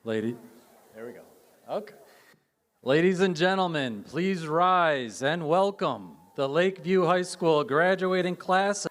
Lady, there we go. Okay. Ladies and gentlemen, please rise and welcome the Lakeview High School graduating class.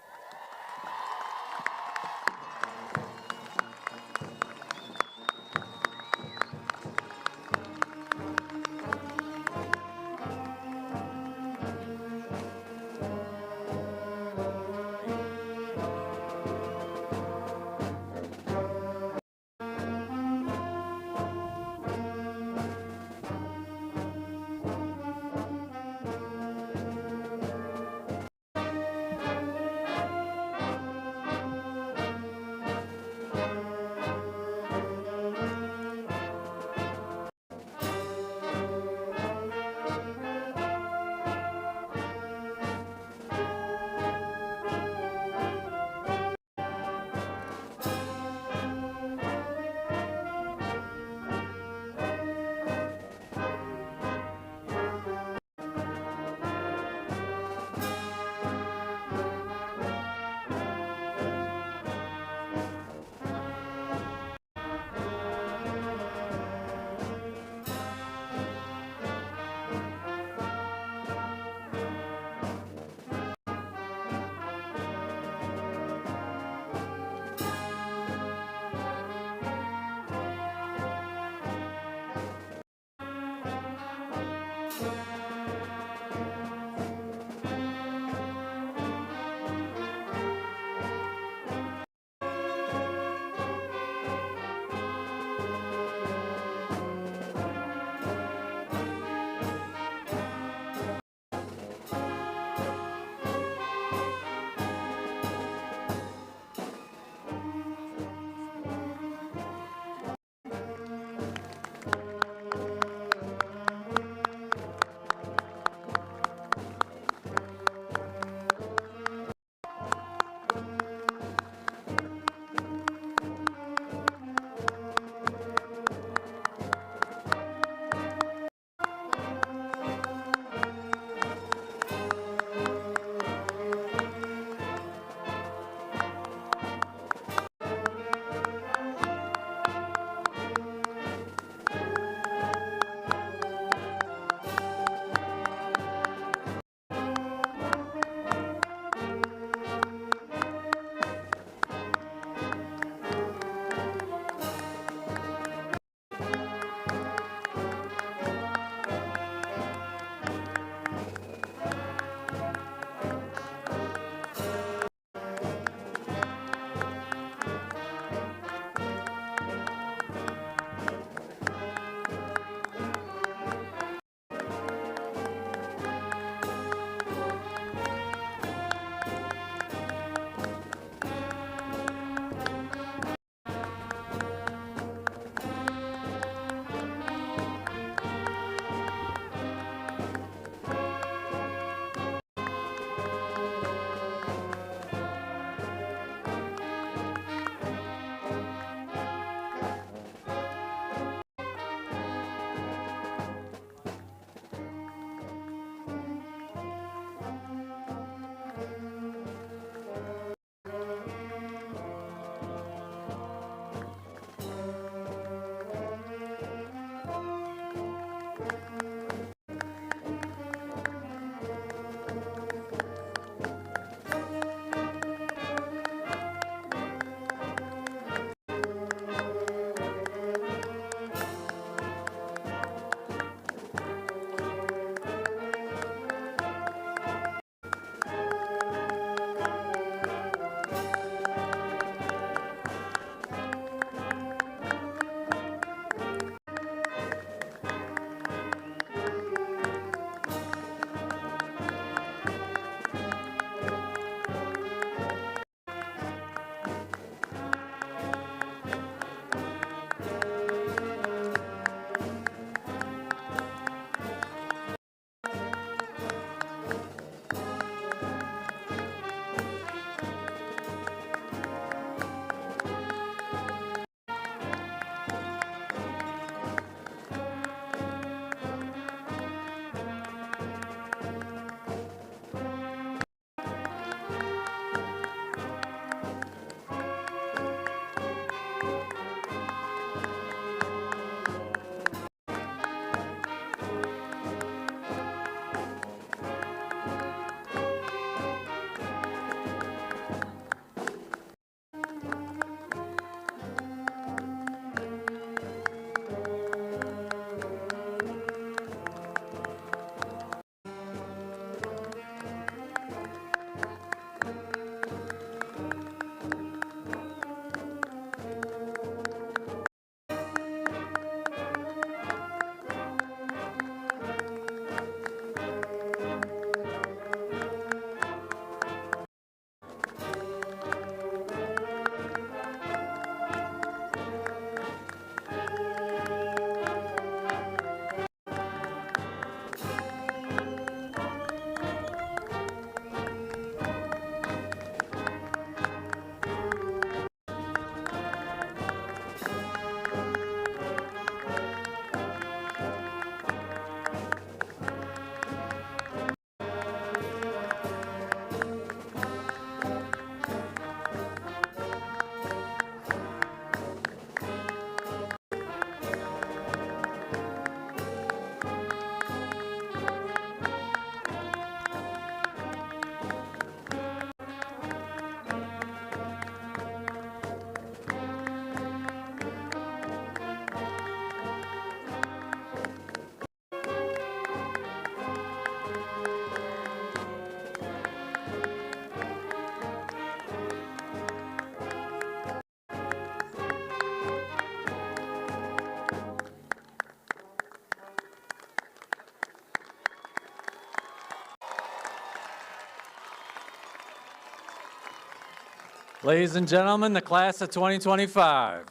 Ladies and gentlemen, the class of 2025.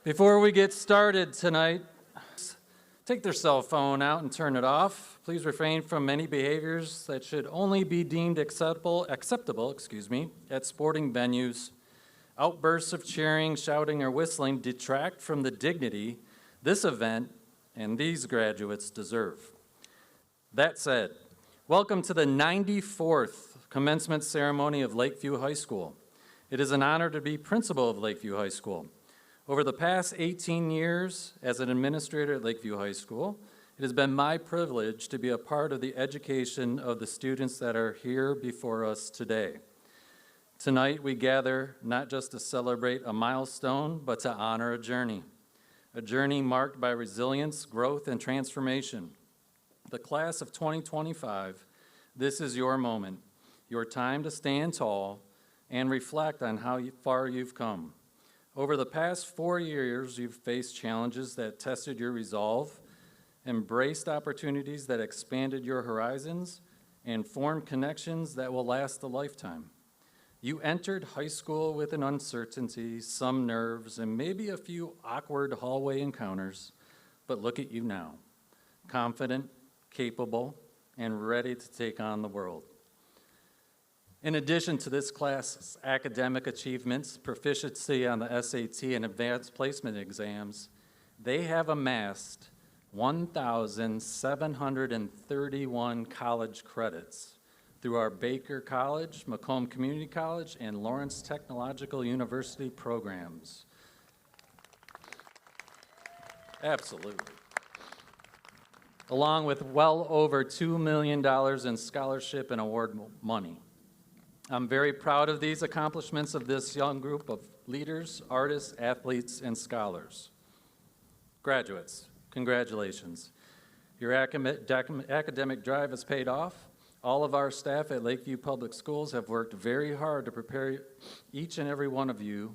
Before we get started tonight, take their cell phone out and turn it off. Please refrain from any behaviors that should only be deemed acceptable, at sporting venues. Outbursts of cheering, shouting, or whistling detract from the dignity this event and these graduates deserve. That said, welcome to the 94th commencement ceremony of Lakeview High School. It is an honor to be principal of Lakeview High School. Over the past 18 years as an administrator at Lakeview High School, it has been my privilege to be a part of the education of the students that are here before us today. Tonight we gather not just to celebrate a milestone, but to honor a journey marked by resilience, growth, and transformation. The class of 2025, this is your moment, your time to stand tall and reflect on how far you've come. Over the past 4 years, you've faced challenges that tested your resolve, embraced opportunities that expanded your horizons, and formed connections that will last a lifetime. You entered high school with an uncertainty, some nerves, and maybe a few awkward hallway encounters, but look at you now, confident, capable, and ready to take on the world. In addition to this class's academic achievements, proficiency on the SAT and advanced placement exams, they have amassed 1,731 college credits through our Baker College, Macomb Community College, and Lawrence Technological University programs. Absolutely. Along with well over $2 million in scholarship and award money. I'm very proud of these accomplishments of this young group of leaders, artists, athletes, and scholars. Graduates, congratulations. Your academic drive has paid off. All of our staff at Lakeview Public Schools have worked very hard to prepare each and every one of you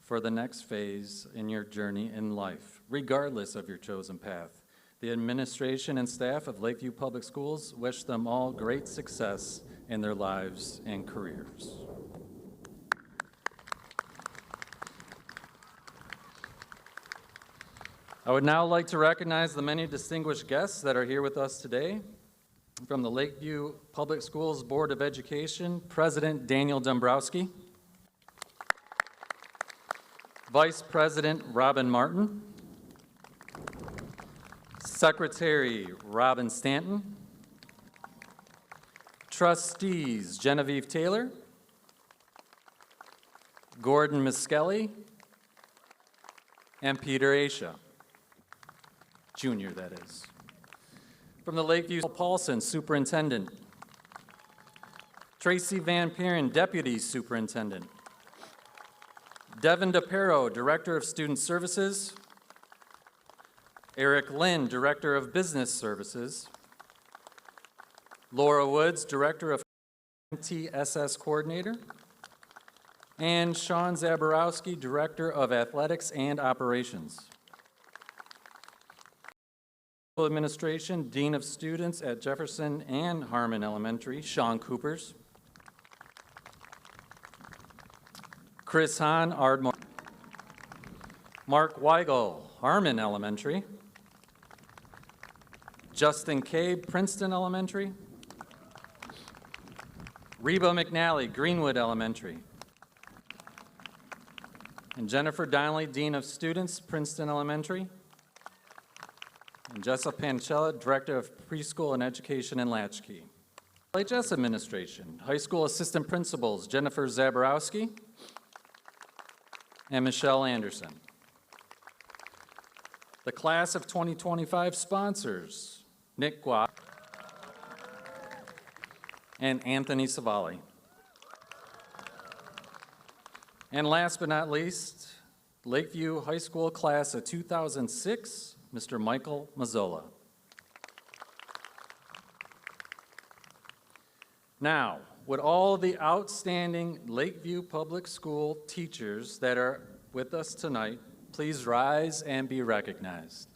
for the next phase in your journey in life, regardless of your chosen path. The administration and staff of Lakeview Public Schools wish them all great success in their lives and careers. I would now like to recognize the many distinguished guests that are here with us today. From the Lakeview Public Schools Board of Education, President Daniel Dombrowski, Vice President Robin Martin, Secretary Robin Stanton, Trustees Genevieve Taylor, Gordon Miskelly, and Peter Asha, Jr., that is. From the Lakeview, Paulson, Superintendent. Tracy Van Peeren, Deputy Superintendent. Devin DePero, Director of Student Services. Eric Lynn, Director of Business Services. Laura Woods, Director of MTSS Coordinator. And Sean Zaborowski, Director of Athletics and Operations. Administration, Dean of Students at Jefferson and Harmon Elementary, Sean Coopers. Chris Hahn, Ardmore. Mark Weigel, Harmon Elementary. Justin Cabe, Princeton Elementary. Reba McNally, Greenwood Elementary. And Jennifer Donnelly, Dean of Students, Princeton Elementary. And Jessa Pancella, Director of Preschool and Education in Latchkey. LHS Administration, High School Assistant Principals, Jennifer Zaborowski and Michelle Anderson. The Class of 2025 sponsors, Nick Guap and Anthony Savali. And last but not least, Lakeview High School Class of 2006, Mr. Michael Mazzola. Now, would all the outstanding Lakeview Public School teachers that are with us tonight please rise and be recognized?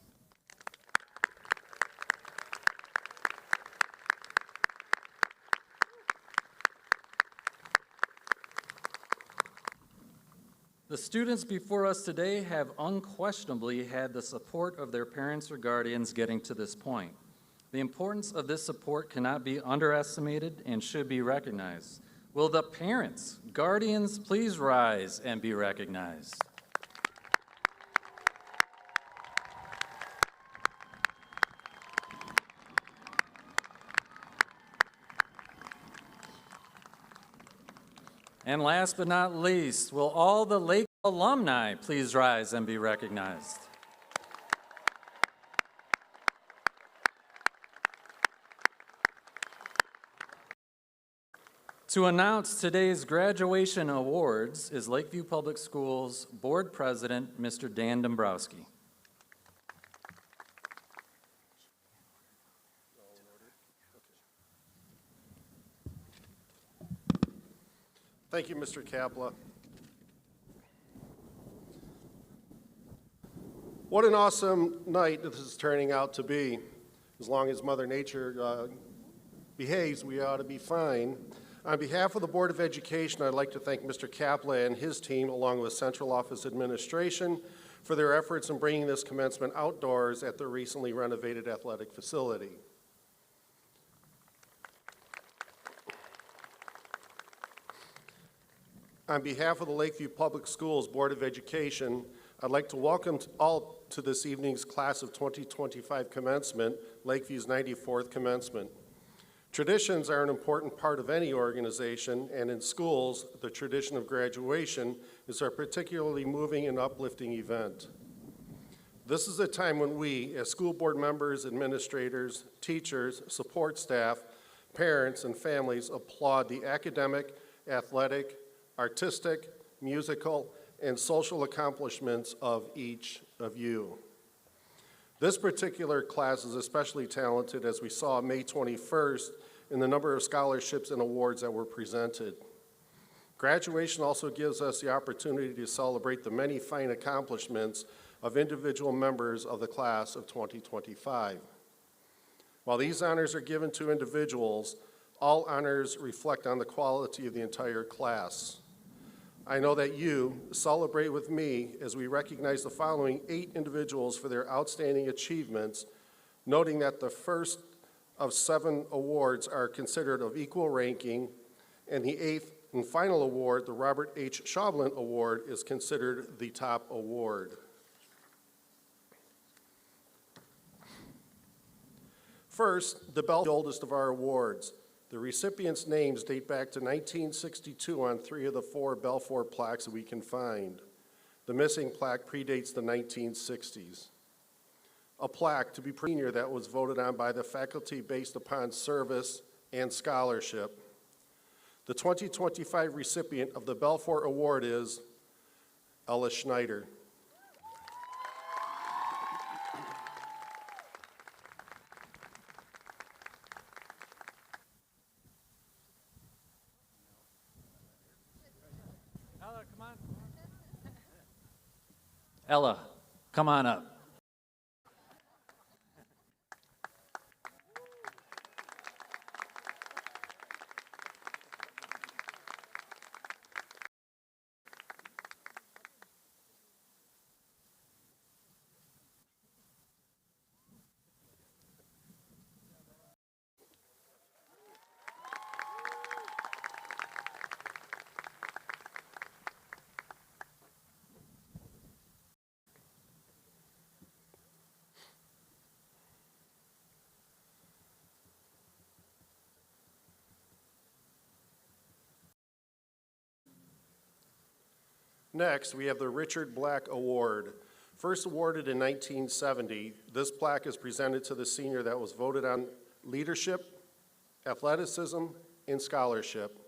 The students before us today have unquestionably had the support of their parents or guardians getting to this point. The importance of this support cannot be underestimated and should be recognized. Will the parents, guardians, please rise and be recognized? And last but not least, will all the Lake alumni please rise and be recognized? To announce today's graduation awards is Lakeview Public Schools Board President, Mr. Dan Dombrowski. Thank you, Mr. Kapla. What an awesome night this is turning out to be. As long as Mother Nature behaves, we ought to be fine. On behalf of the Board of Education, I'd like to thank Mr. Kapla and his team, along with Central Office Administration, for their efforts in bringing this commencement outdoors at the recently renovated athletic facility. On behalf of the Lakeview Public Schools Board of Education, I'd like to welcome all to this evening's class of 2025 commencement, Lakeview's 94th commencement. Traditions are an important part of any organization, and in schools, the tradition of graduation is a particularly moving and uplifting event. This is a time when we, as school board members, administrators, teachers, support staff, parents, and families applaud the academic, athletic, artistic, musical, and social accomplishments of each of you. This particular class is especially talented, as we saw May 21st in the number of scholarships and awards that were presented. Graduation also gives us the opportunity to celebrate the many fine accomplishments of individual members of the class of 2025. While these honors are given to individuals, all honors reflect on the quality of the entire class. I know that you celebrate with me as we recognize the following 8 individuals for their outstanding achievements, noting that the first of 7 awards are considered of equal ranking, and the 8th and final award, the Robert H. Schaublin Award, is considered the top award. First, the oldest of our awards. The recipients' names date back to 1962 on 3 of the 4 Belfour plaques that we can find. The missing plaque predates the 1960s. A plaque to be senior that was voted on by the faculty based upon service and scholarship. The 2025 recipient of the Belfour Award is Ella Schneider. Ella, come on up. Next, we have the Richard Black Award. First awarded in 1970, this plaque is presented to the senior that was voted on leadership, athleticism, and scholarship.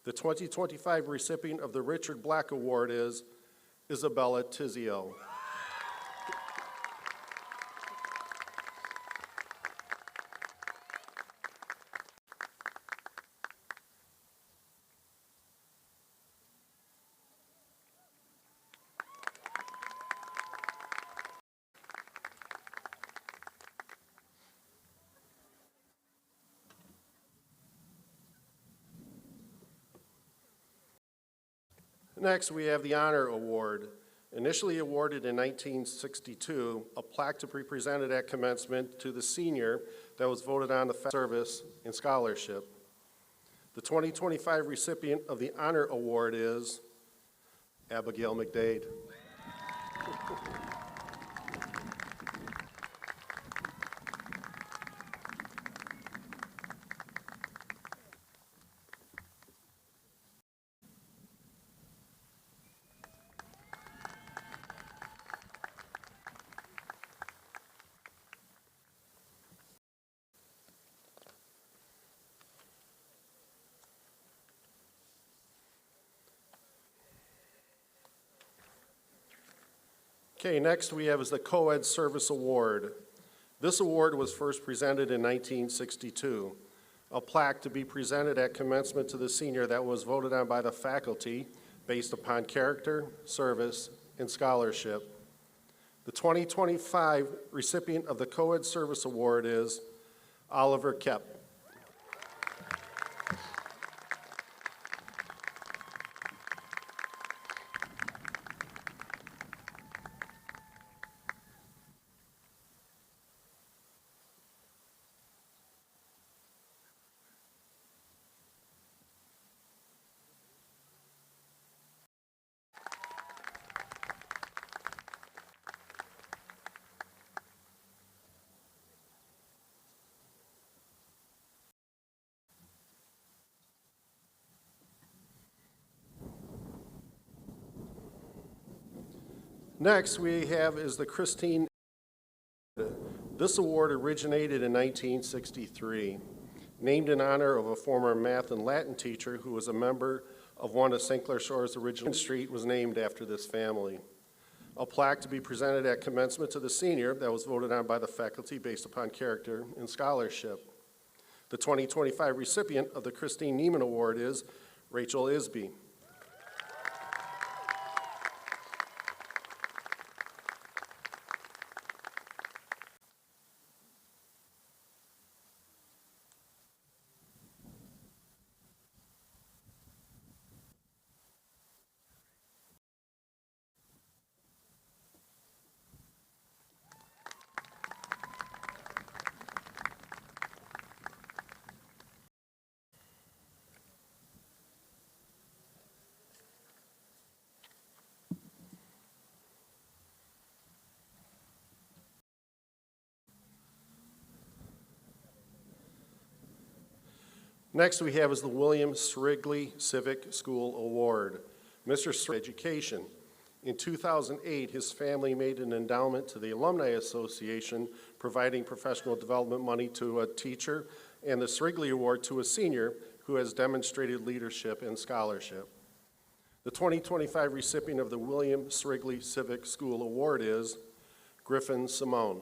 The 2025 recipient of the Richard Black Award is Isabella Tizio. Next, we have the Honor Award. Initially awarded in 1962, a plaque to be presented at commencement to the senior that was voted on the service and scholarship. The 2025 recipient of the Honor Award is Abigail McDade. Okay, next we have is the Co-Ed Service Award. This award was first presented in 1962. A plaque to be presented at commencement to the senior that was voted on by the faculty based upon character, service, and scholarship. The 2025 recipient of the Co-Ed Service Award is Oliver Kep. Next we have is the Christine. This award originated in 1963, named in honor of a former math and Latin teacher who was a member of one of St. Clair Shore's original street was named after this family. A plaque to be presented at commencement to the senior that was voted on by the faculty based upon character and scholarship. The 2025 recipient of the Christine Neiman Award is Rachel Isby. Next we have is the William Srigley Civic School Award. Mr. Srigley Education. In 2008, his family made an endowment to the Alumni Association, providing professional development money to a teacher, and the Srigley Award to a senior who has demonstrated leadership and scholarship. The 2025 recipient of the William Srigley Civic School Award is Griffin Simone.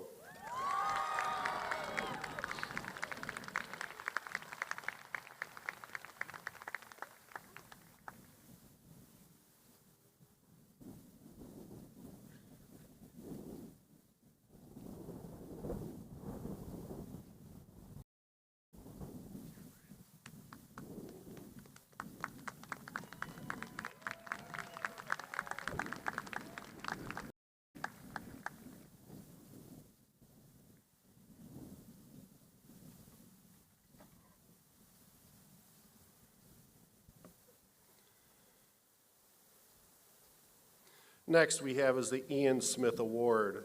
Next we have is the Ian Smith Award.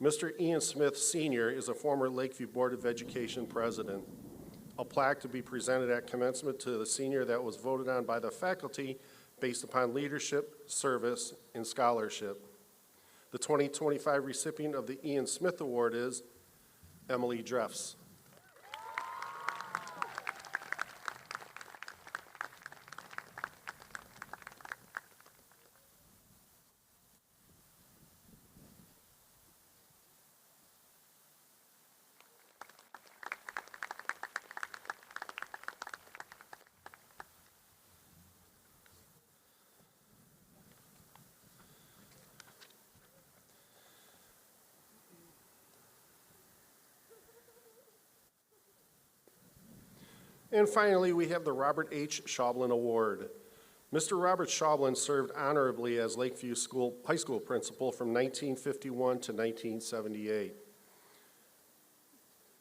Mr. Ian Smith Sr. is a former Lakeview Board of Education president. A plaque to be presented at commencement to the senior that was voted on by the faculty based upon leadership, service, and scholarship. The 2025 recipient of the Ian Smith Award is Emily Dreffs. And finally, we have the Robert H. Schaublin Award. Mr. Robert Schaublin served honorably as Lakeview High School principal from 1951 to 1978.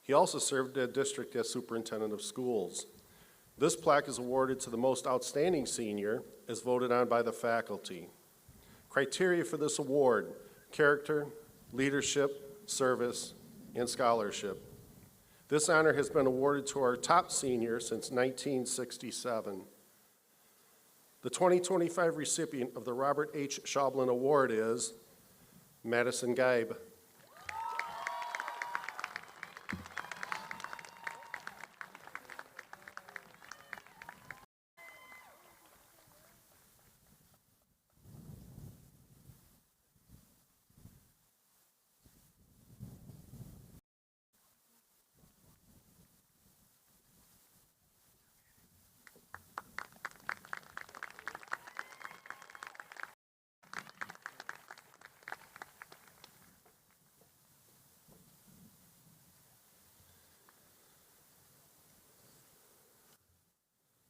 He also served the district as superintendent of schools. This plaque is awarded to the most outstanding senior as voted on by the faculty. Criteria for this award: character, leadership, service, and scholarship. This honor has been awarded to our top senior since 1967. The 2025 recipient of the Robert H. Schaublin Award is Madison Geib.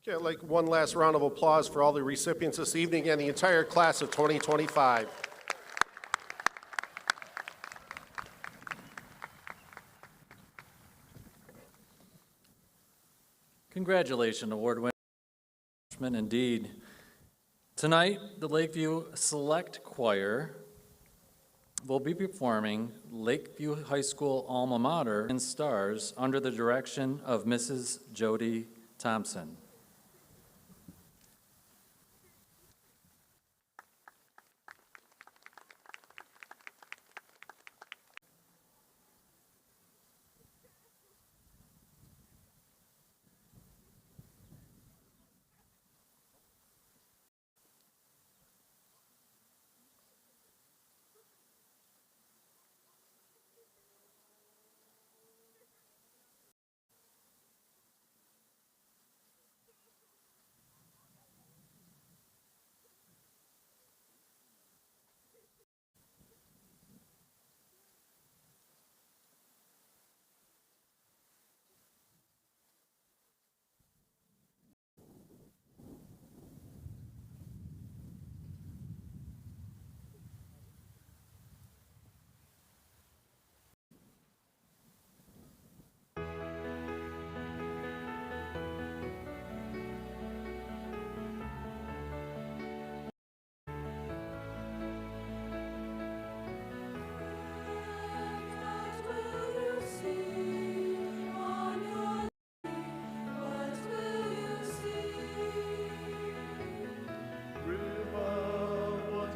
Okay, I'd like one last round of applause for all the recipients this evening and the entire class of 2025. Congratulations, award winner. Indeed. Tonight, the Lakeview Select Choir will be performing Lakeview High School alma mater in stars under the direction of Mrs. Jody Thompson.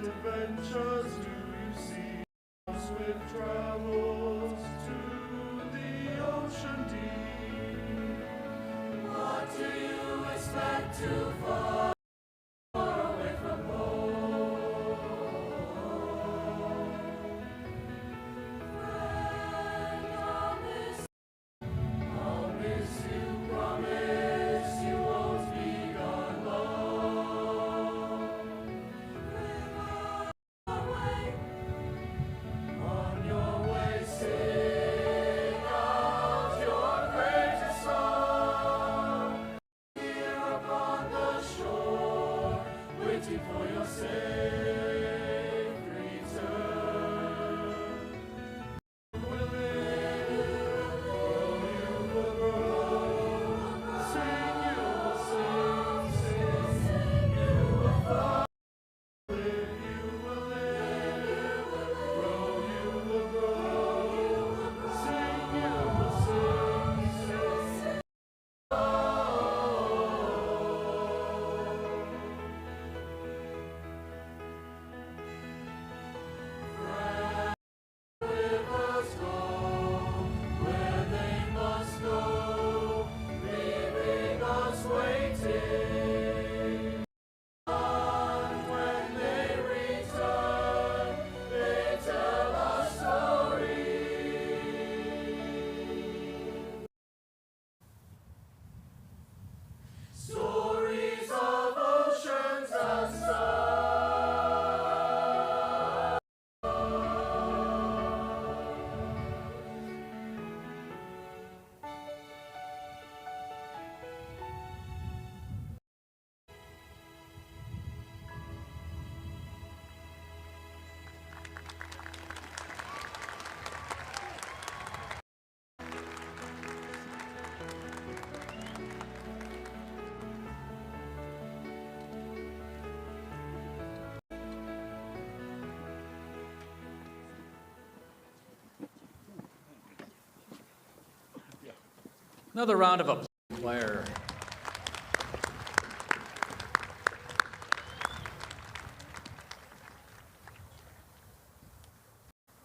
Adventures do you see? Swift travels to the ocean deep. What do you expect to find far away from home? Friend, I'll miss you, promise you won't be gone long. On your way, sing out your greatest song. Here upon the shore. Another round of applause, choir.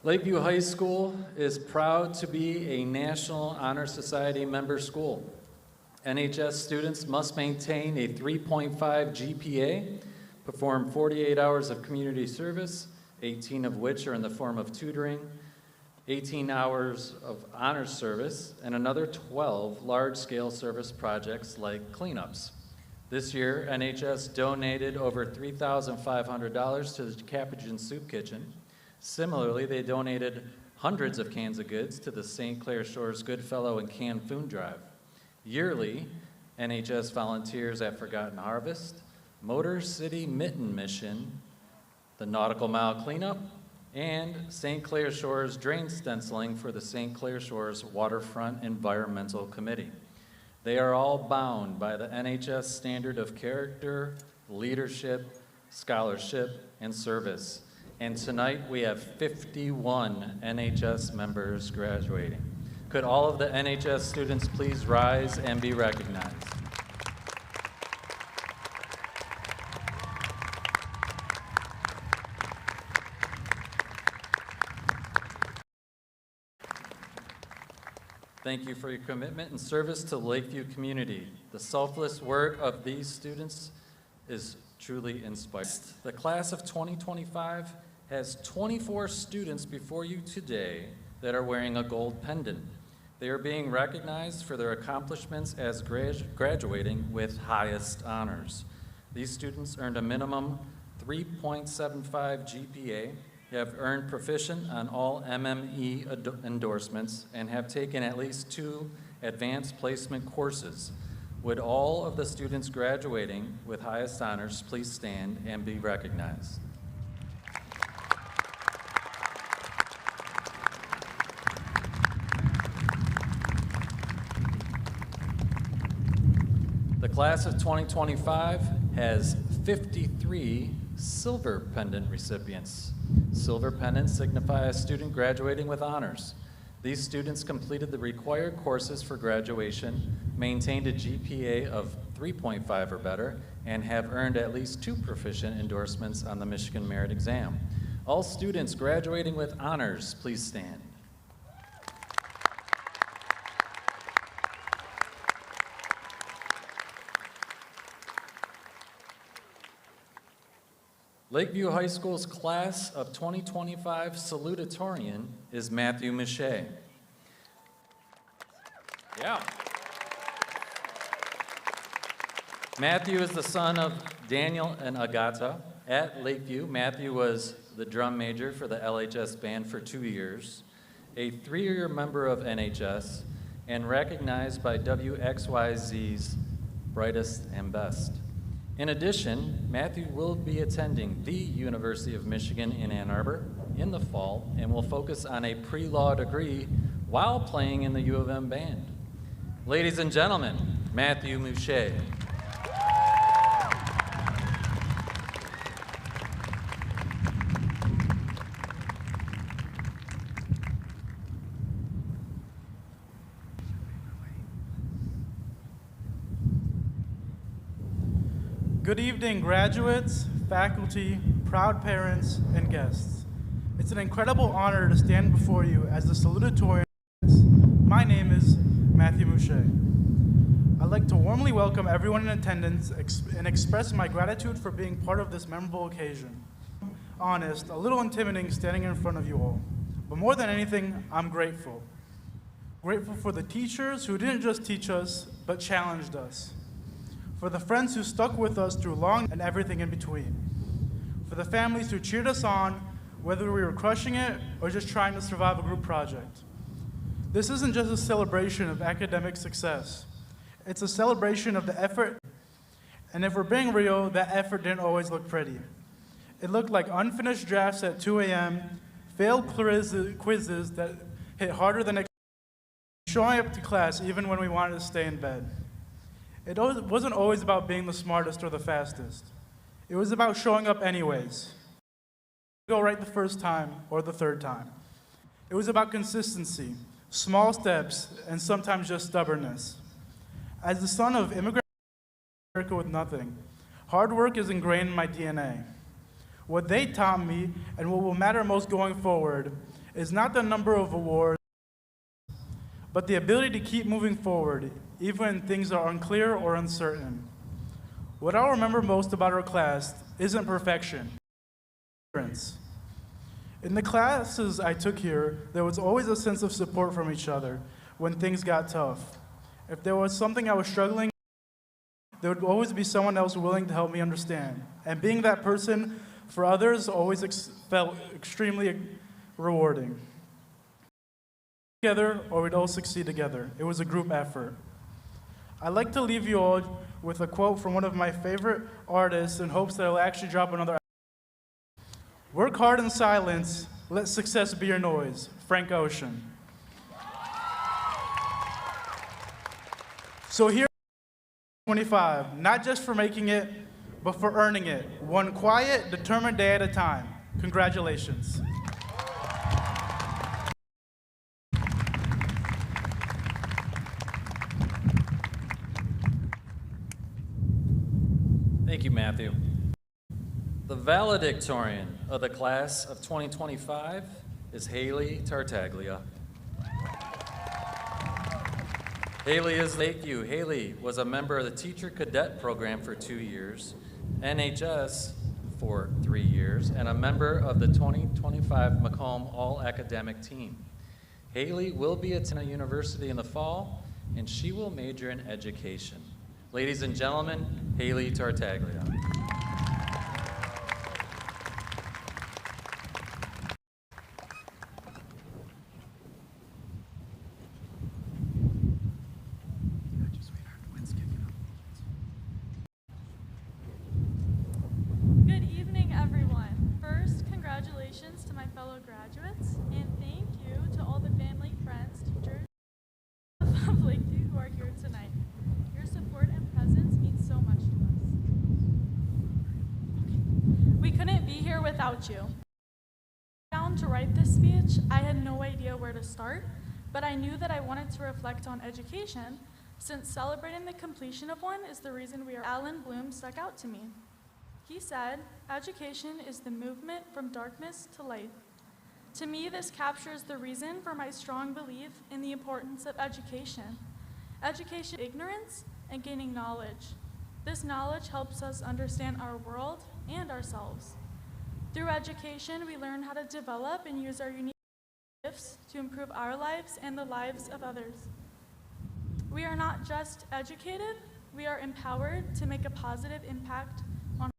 Lakeview High School is proud to be a National Honor Society member school. NHS students must maintain a 3.5 GPA, perform 48 hours of community service, 18 of which are in the form of tutoring, 18 hours of honors service, and another 12 large-scale service projects like cleanups. This year, NHS donated over $3,500 to the Capuchin Soup Kitchen. Similarly, they donated hundreds of cans of goods to the St. Clair Shores Goodfellow and Canned Food Drive. Yearly, NHS volunteers at Forgotten Harvest, Motor City Mitten Mission, the Nautical Mile Cleanup, and St. Clair Shores drain stenciling for the St. Clair Shores Waterfront Environmental Committee. They are all bound by the NHS standard of character, leadership, scholarship, and service. And tonight we have 51 NHS members graduating. Could all of the NHS students please rise and be recognized? Thank you for your commitment and service to the Lakeview community. The selfless work of these students is truly inspiring. The class of 2025 has 24 students before you today that are wearing a gold pendant. They are being recognized for their accomplishments as graduating with highest honors. These students earned a minimum 3.75 GPA, have earned proficient on all MME endorsements, and have taken at least 2 advanced placement courses. Would all of the students graduating with highest honors please stand and be recognized? The class of 2025 has 53 silver pendant recipients. Silver pendants signify a student graduating with honors. These students completed the required courses for graduation, maintained a GPA of 3.5 or better, and have earned at least 2 proficient endorsements on the Michigan Merit Exam. All students graduating with honors, please stand. Lakeview High School's class of 2025 salutatorian is Matthew Miche. Yeah. Matthew is the son of Daniel and Agata. At Lakeview, Matthew was the drum major for the LHS band for 2 years, a 3-year member of NHS, and recognized by WXYZ's Brightest and Best. In addition, Matthew will be attending the University of Michigan in Ann Arbor in the fall and will focus on a pre-law degree while playing in the U of M band. Ladies and gentlemen, Matthew Miche. Good evening, graduates, faculty, proud parents, and guests. It's an incredible honor to stand before you as the salutatorian. My name is Matthew Miche. I'd like to warmly welcome everyone in attendance and express my gratitude for being part of this memorable occasion. Honest, a little intimidating standing in front of you all, but more than anything, I'm grateful. Grateful for the teachers who didn't just teach us, but challenged us. For the friends who stuck with us through long and everything in between. For the families who cheered us on, whether we were crushing it or just trying to survive a group project. This isn't just a celebration of academic success. It's a celebration of the effort, and if we're being real, that effort didn't always look pretty. It looked like unfinished drafts at 2 a.m., failed quizzes that hit harder than expected, showing up to class even when we wanted to stay in bed. It wasn't always about being the smartest or the fastest. It was about showing up anyways. Go right the first time or the third time. It was about consistency, small steps, and sometimes just stubbornness. As the son of immigrants in America with nothing, hard work is ingrained in my DNA. What they taught me, and what will matter most going forward, is not the number of awards, but the ability to keep moving forward, even when things are unclear or uncertain. What I'll remember most about our class isn't perfection, it's perseverance. In the classes I took here, there was always a sense of support from each other when things got tough. If there was something I was struggling with, there would always be someone else willing to help me understand. And being that person for others always felt extremely rewarding. Together, or we'd all succeed together. It was a group effort. I'd like to leave you all with a quote from one of my favorite artists in hopes that it'll actually drop another album. Work hard in silence, let success be your noise. Frank Ocean. So here, 25, not just for making it, but for earning it. One quiet, determined day at a time. Congratulations. Thank you, Matthew. The valedictorian of the class of 2025 is Haley Tartaglia. Haley is Lakeview. Haley was a member of the Teacher Cadet Program for 2 years, NHS for 3 years, and a member of the 2025 Macomb All-Academic Team. Haley will be attending university in the fall, and she will major in education. Ladies and gentlemen, Haley Tartaglia. Good evening, everyone. First, congratulations to my fellow graduates, and thank you to all the family, friends, teachers of Lakeview who are here tonight. Your support and presence means so much to us. We couldn't be here without you. Down to write this speech, I had no idea where to start, but I knew that I wanted to reflect on education, since celebrating the completion of one is the reason we are. Alan Bloom stuck out to me. He said, "Education is the movement from darkness to light." To me, this captures the reason for my strong belief in the importance of education. Education is ignorance and gaining knowledge. This knowledge helps us understand our world and ourselves. Through education, we learn how to develop and use our unique gifts to improve our lives and the lives of others. We are not just educated, we are empowered to make a positive impact on.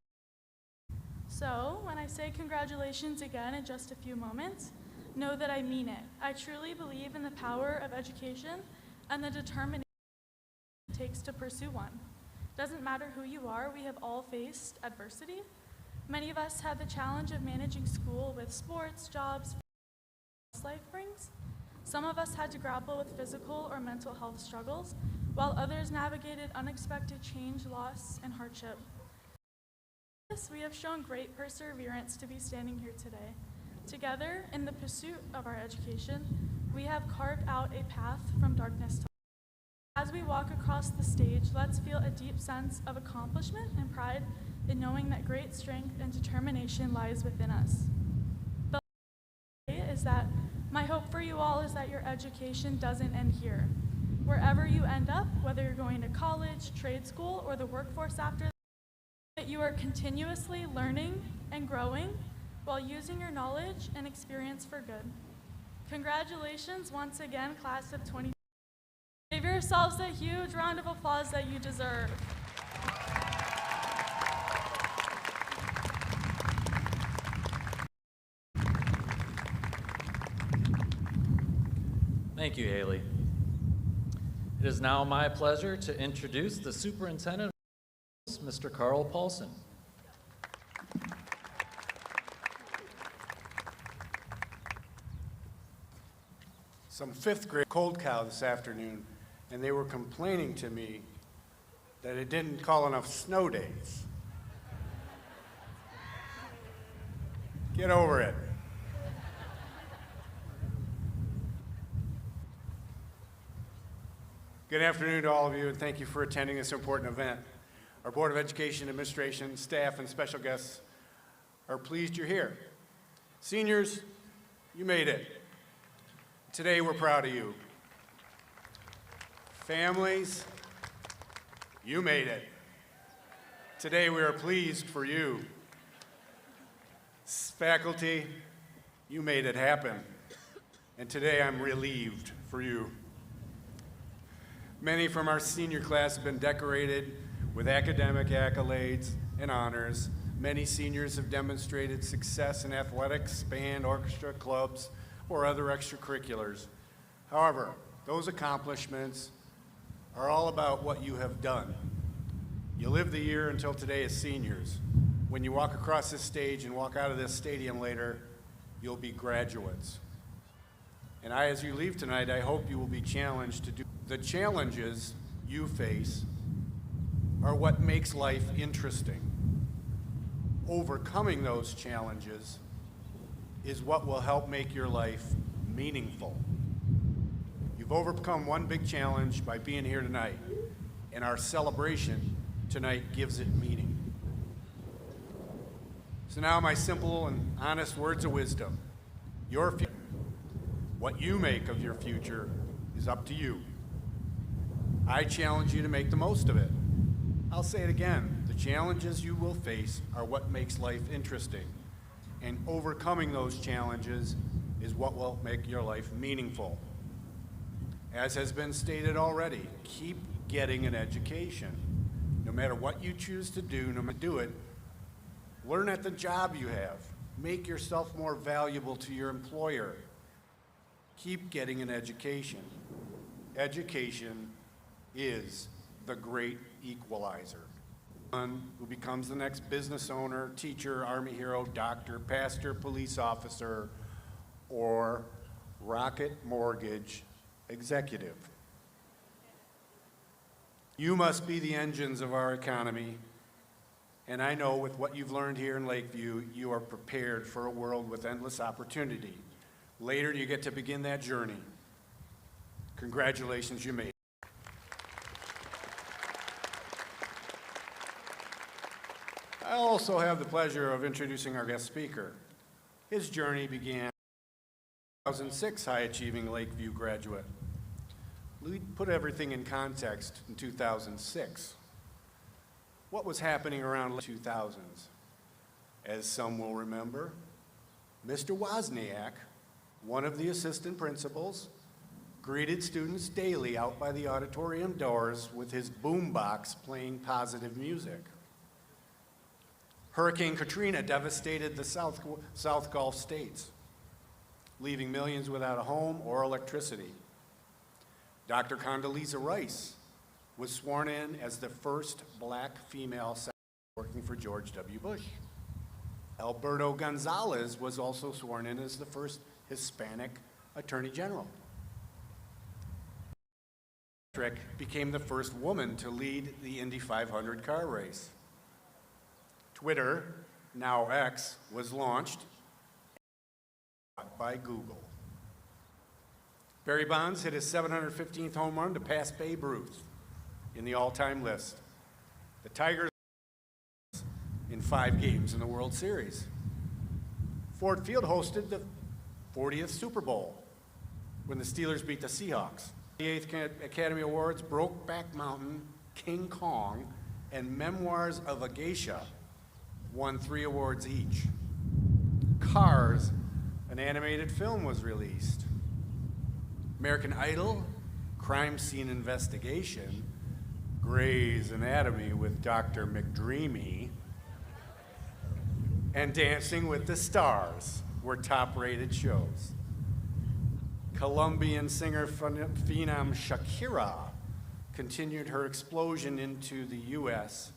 So, when I say congratulations again in just a few moments, know that I mean it. I truly believe in the power of education and the determination it takes to pursue one. Doesn't matter who you are, we have all faced adversity. Many of us had the challenge of managing school with sports, jobs, life brings. Some of us had to grapple with physical or mental health struggles, while others navigated unexpected change, loss, and hardship. We have shown great perseverance to be standing here today. Together, in the pursuit of our education, we have carved out a path from darkness to light. As we walk across the stage, let's feel a deep sense of accomplishment and pride in knowing that great strength and determination lies within us. The is that my hope for you all is that your education doesn't end here. Wherever you end up, whether you're going to college, trade school, or the workforce after that, you are continuously learning and growing while using your knowledge and experience for good. Congratulations once again, class of 20. Give yourselves a huge round of applause that you deserve. Thank you, Haley. It is now my pleasure to introduce the superintendent, Mr. Carl Paulson. Some fifth grade cold cow this afternoon, and they were complaining to me that it didn't call enough snow days. Get over it. Good afternoon to all of you, and thank you for attending this important event. Our Board of Education, Administration, staff, and special guests are pleased you're here. Seniors, you made it. Today, we're proud of you. Families, you made it. Today, we are pleased for you. Faculty, you made it happen. And today, I'm relieved for you. Many from our senior class have been decorated with academic accolades and honors. Many seniors have demonstrated success in athletics, band, orchestra, clubs, or other extracurriculars. However, those accomplishments are all about what you have done. You live the year until today as seniors. When you walk across this stage and walk out of this stadium later, you'll be graduates. And as you leave tonight, I hope you will be challenged to do. The challenges you face are what makes life interesting. Overcoming those challenges is what will help make your life meaningful. You've overcome one big challenge by being here tonight, and our celebration tonight gives it meaning. So now my simple and honest words of wisdom. Your future, what you make of your future, is up to you. I challenge you to make the most of it. I'll say it again. The challenges you will face are what makes life interesting. And overcoming those challenges is what will make your life meaningful. As has been stated already, keep getting an education. No matter what you choose to do, no matter do it, learn at the job you have. Make yourself more valuable to your employer. Keep getting an education. Education is the great equalizer. One who becomes the next business owner, teacher, Army hero, doctor, pastor, police officer, or Rocket Mortgage executive. You must be the engines of our economy, and I know with what you've learned here in Lakeview, you are prepared for a world with endless opportunity. Later, you get to begin that journey. Congratulations, you made it. I also have the pleasure of introducing our guest speaker. His journey began as a 2006 high-achieving Lakeview graduate. We put everything in context in 2006. What was happening around the 2000s? As some will remember, Mr. Wozniak, one of the assistant principals, greeted students daily out by the auditorium doors with his boombox playing positive music. Hurricane Katrina devastated the South Gulf states, leaving millions without a home or electricity. Dr. Condoleezza Rice was sworn in as the first black female senator working for George W. Bush. Alberto Gonzalez was also sworn in as the first Hispanic Attorney General. Trick became the first woman to lead the Indy 500 car race. Twitter, now X, was launched by Google. Barry Bonds hit his 715th home run to pass Babe Ruth in the all-time list. The Tigers in 5 games in the World Series. Ford Field hosted the 40th Super Bowl when the Steelers beat the Seahawks. The 8th Academy Awards, Brokeback Mountain, King Kong, and Memoirs of a Geisha won 3 awards each. Cars, an animated film, was released. American Idol, Crime Scene Investigation, Grey's Anatomy with Dr. McDreamy, and Dancing with the Stars were top-rated shows. Colombian singer phenom Shakira continued her explosion into the U.S.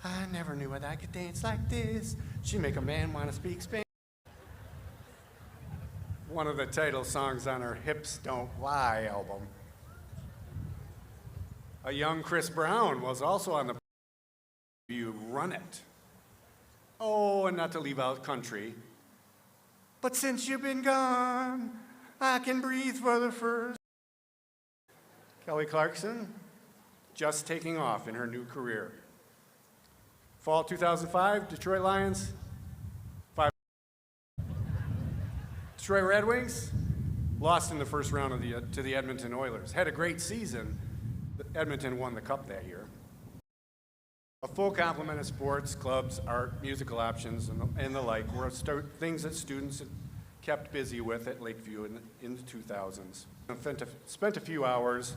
I never knew that I could dance like this. She make a man want to speak Spanish. One of the title songs on her Hips Don't Lie album. A young Chris Brown was also on the You Run It. Oh, and not to leave out country, but since you've been gone, I can breathe for the first. Kelly Clarkson, just taking off in her new career. Fall 2005, Detroit Lions, 5. Detroit Red Wings, lost in the first round of to the Edmonton Oilers. Had a great season. Edmonton won the cup that year. A full complement of sports, clubs, art, musical options, and the like were things that students kept busy with at Lakeview in the 2000s. I spent a few hours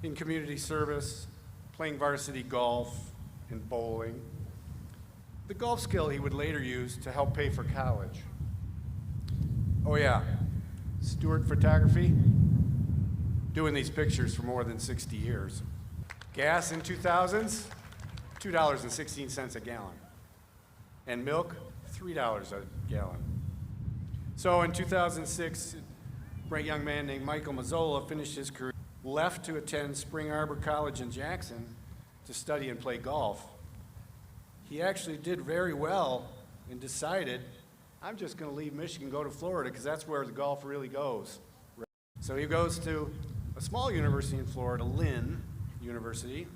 in community service, playing varsity golf and bowling. The golf skill he would later use to help pay for college. Oh yeah, Stewart Photography, doing these pictures for more than 60 years. Gas in 2000s, $2.16 a gallon. And milk, $3 a gallon. So in 2006, a bright young man named Michael Mazzola finished his career, left to attend Spring Arbor College in Jackson to study and play golf. He actually did very well and decided, I'm just going to leave Michigan and go to Florida because that's where the golf really goes. So he goes to a small university in Florida, Lynn University,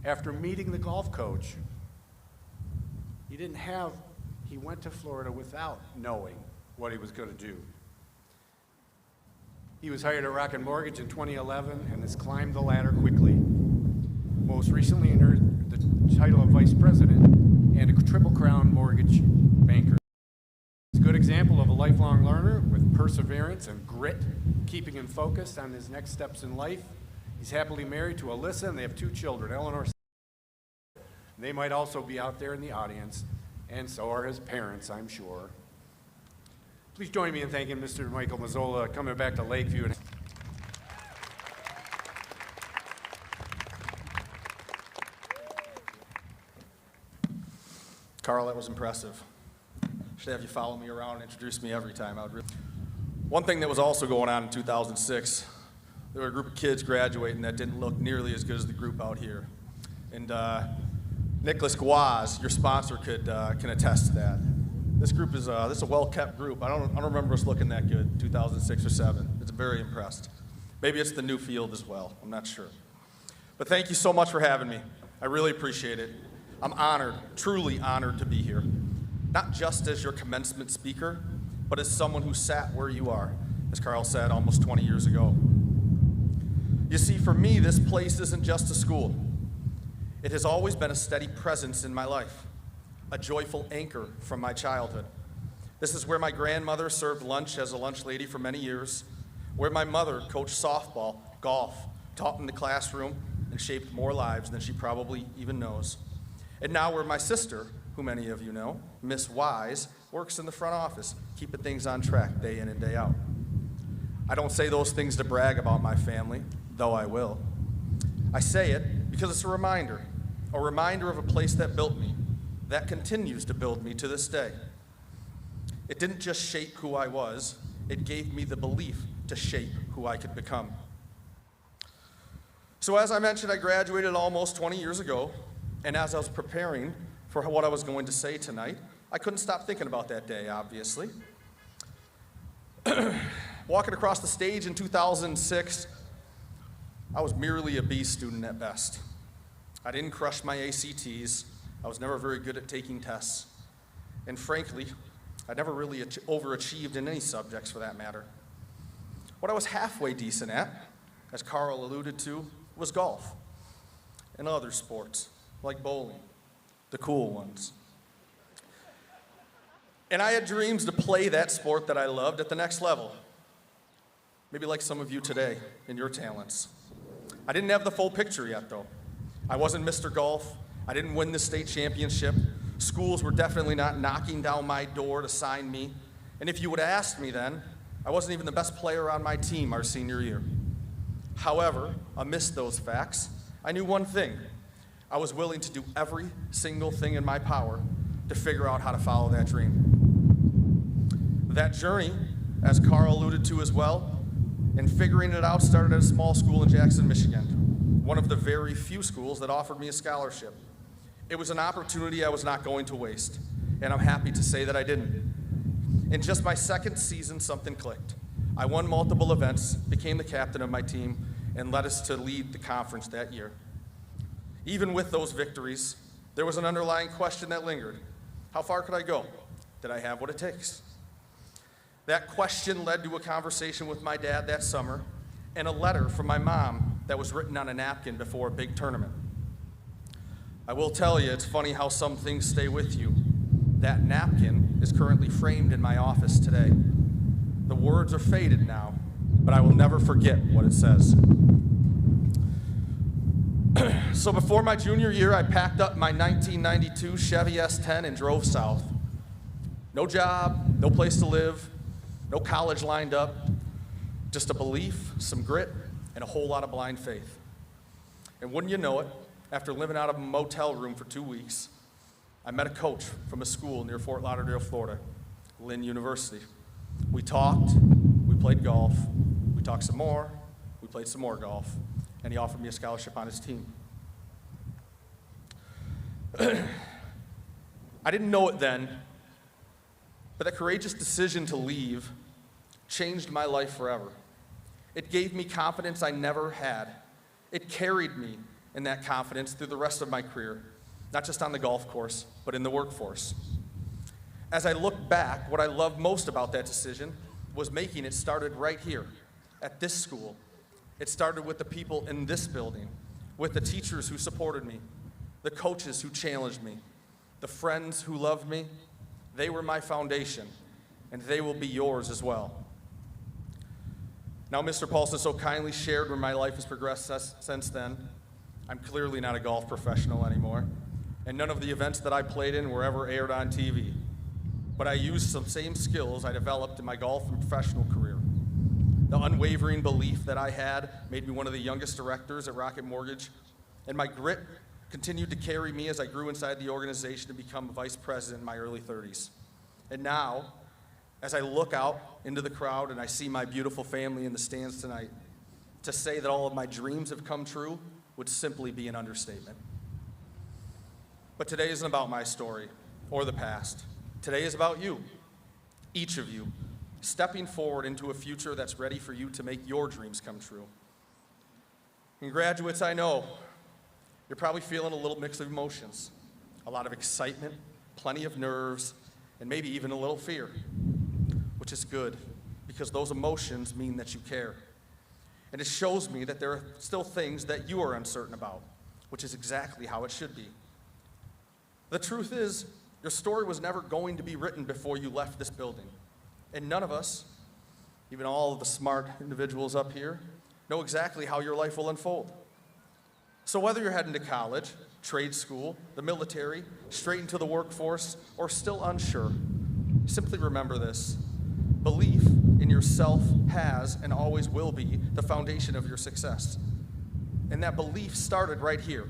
after meeting the golf coach. He went to Florida without knowing what he was going to do. He was hired at Rocket Mortgage in 2011 and has climbed the ladder quickly. Most recently earned the title of vice president and a Triple Crown mortgage banker. He's a good example of a lifelong learner with perseverance and grit, keeping him focused on his next steps in life. He's happily married to Alyssa, and they have 2 children, Eleanor. They might also be out there in the audience, and so are his parents, I'm sure. Please join me in thanking Mr. Michael Mazzola coming back to Lakeview. Carl, that was impressive. Should have you follow me around and introduce me every time. One thing that was also going on in 2006, there were a group of kids graduating that didn't look nearly as good as the group out here. And Nicholas Guaz, your sponsor, can attest to that. This group is this is a well-kept group. I don't remember us looking that good in 2006 or 7. It's very impressed. Maybe it's the new field as well. I'm not sure. But thank you so much for having me. I really appreciate it. I'm honored, truly honored to be here. Not just as your commencement speaker, but as someone who sat where you are, as Carl said almost 20 years ago. You see, for me, this place isn't just a school. It has always been a steady presence in my life, a joyful anchor from my childhood. This is where my grandmother served lunch as a lunch lady for many years, where my mother coached softball, golf, taught in the classroom, and shaped more lives than she probably even knows. And now where my sister, who many of you know, Miss Wise, works in the front office, keeping things on track day in and day out. I don't say those things to brag about my family, though I will. I say it because it's a reminder of a place that built me, that continues to build me to this day. It didn't just shape who I was, it gave me the belief to shape who I could become. So as I mentioned, I graduated almost 20 years ago, and as I was preparing for what I was going to say tonight, I couldn't stop thinking about that day, obviously. Walking across the stage in 2006, I was merely a B student at best. I didn't crush my ACTs. I was never very good at taking tests. And frankly, I never really overachieved in any subjects for that matter. What I was halfway decent at, as Carl alluded to, was golf and other sports, like bowling, the cool ones. And I had dreams to play that sport that I loved at the next level. Maybe like some of you today in your talents. I didn't have the full picture yet, though. I wasn't Mr. Golf. I didn't win the state championship. Schools were definitely not knocking down my door to sign me. And if you would have asked me then, I wasn't even the best player on my team our senior year. However, amidst those facts, I knew one thing. I was willing to do every single thing in my power to figure out how to follow that dream. That journey, as Carl alluded to as well, and figuring it out started at a small school in Jackson, Michigan, one of the very few schools that offered me a scholarship. It was an opportunity I was not going to waste, and I'm happy to say that I didn't. In just my second season, something clicked. I won multiple events, became the captain of my team, and led us to lead the conference that year. Even with those victories, there was an underlying question that lingered. How far could I go? Did I have what it takes? That question led to a conversation with my dad that summer and a letter from my mom that was written on a napkin before a big tournament. I will tell you, it's funny how some things stay with you. That napkin is currently framed in my office today. The words are faded now, but I will never forget what it says. So before my junior year, I packed up my 1992 Chevy S10 and drove south. No job, no place to live, no college lined up, just a belief, some grit, and a whole lot of blind faith. And wouldn't you know it, after living out of a motel room for 2 weeks, I met a coach from a school near Fort Lauderdale, Florida, Lynn University. We talked, we played golf, we talked some more, we played some more golf, and he offered me a scholarship on his team. I didn't know it then, but that courageous decision to leave changed my life forever. It gave me confidence I never had. It carried me in that confidence through the rest of my career, not just on the golf course, but in the workforce. As I look back, what I love most about that decision was making it started right here, at this school. It started with the people in this building, with the teachers who supported me, the coaches who challenged me, the friends who loved me. They were my foundation, and they will be yours as well. Now, Mr. Paulson so kindly shared where my life has progressed since then. I'm clearly not a golf professional anymore, and none of the events that I played in were ever aired on TV. But I used some same skills I developed in my golf and professional career. The unwavering belief that I had made me one of the youngest directors at Rocket Mortgage, and my grit continued to carry me as I grew inside the organization to become a vice president in my early 30s. And now, as I look out into the crowd and I see my beautiful family in the stands tonight, to say that all of my dreams have come true would simply be an understatement. But today isn't about my story or the past. Today is about you, each of you, stepping forward into a future that's ready for you to make your dreams come true. And graduates, I know you're probably feeling a little mix of emotions, a lot of excitement, plenty of nerves, and maybe even a little fear, which is good because those emotions mean that you care. And it shows me that there are still things that you are uncertain about, which is exactly how it should be. The truth is, your story was never going to be written before you left this building. And none of us, even all of the smart individuals up here, know exactly how your life will unfold. So whether you're heading to college, trade school, the military, straight into the workforce, or still unsure, simply remember this. Belief in yourself has and always will be the foundation of your success. And that belief started right here.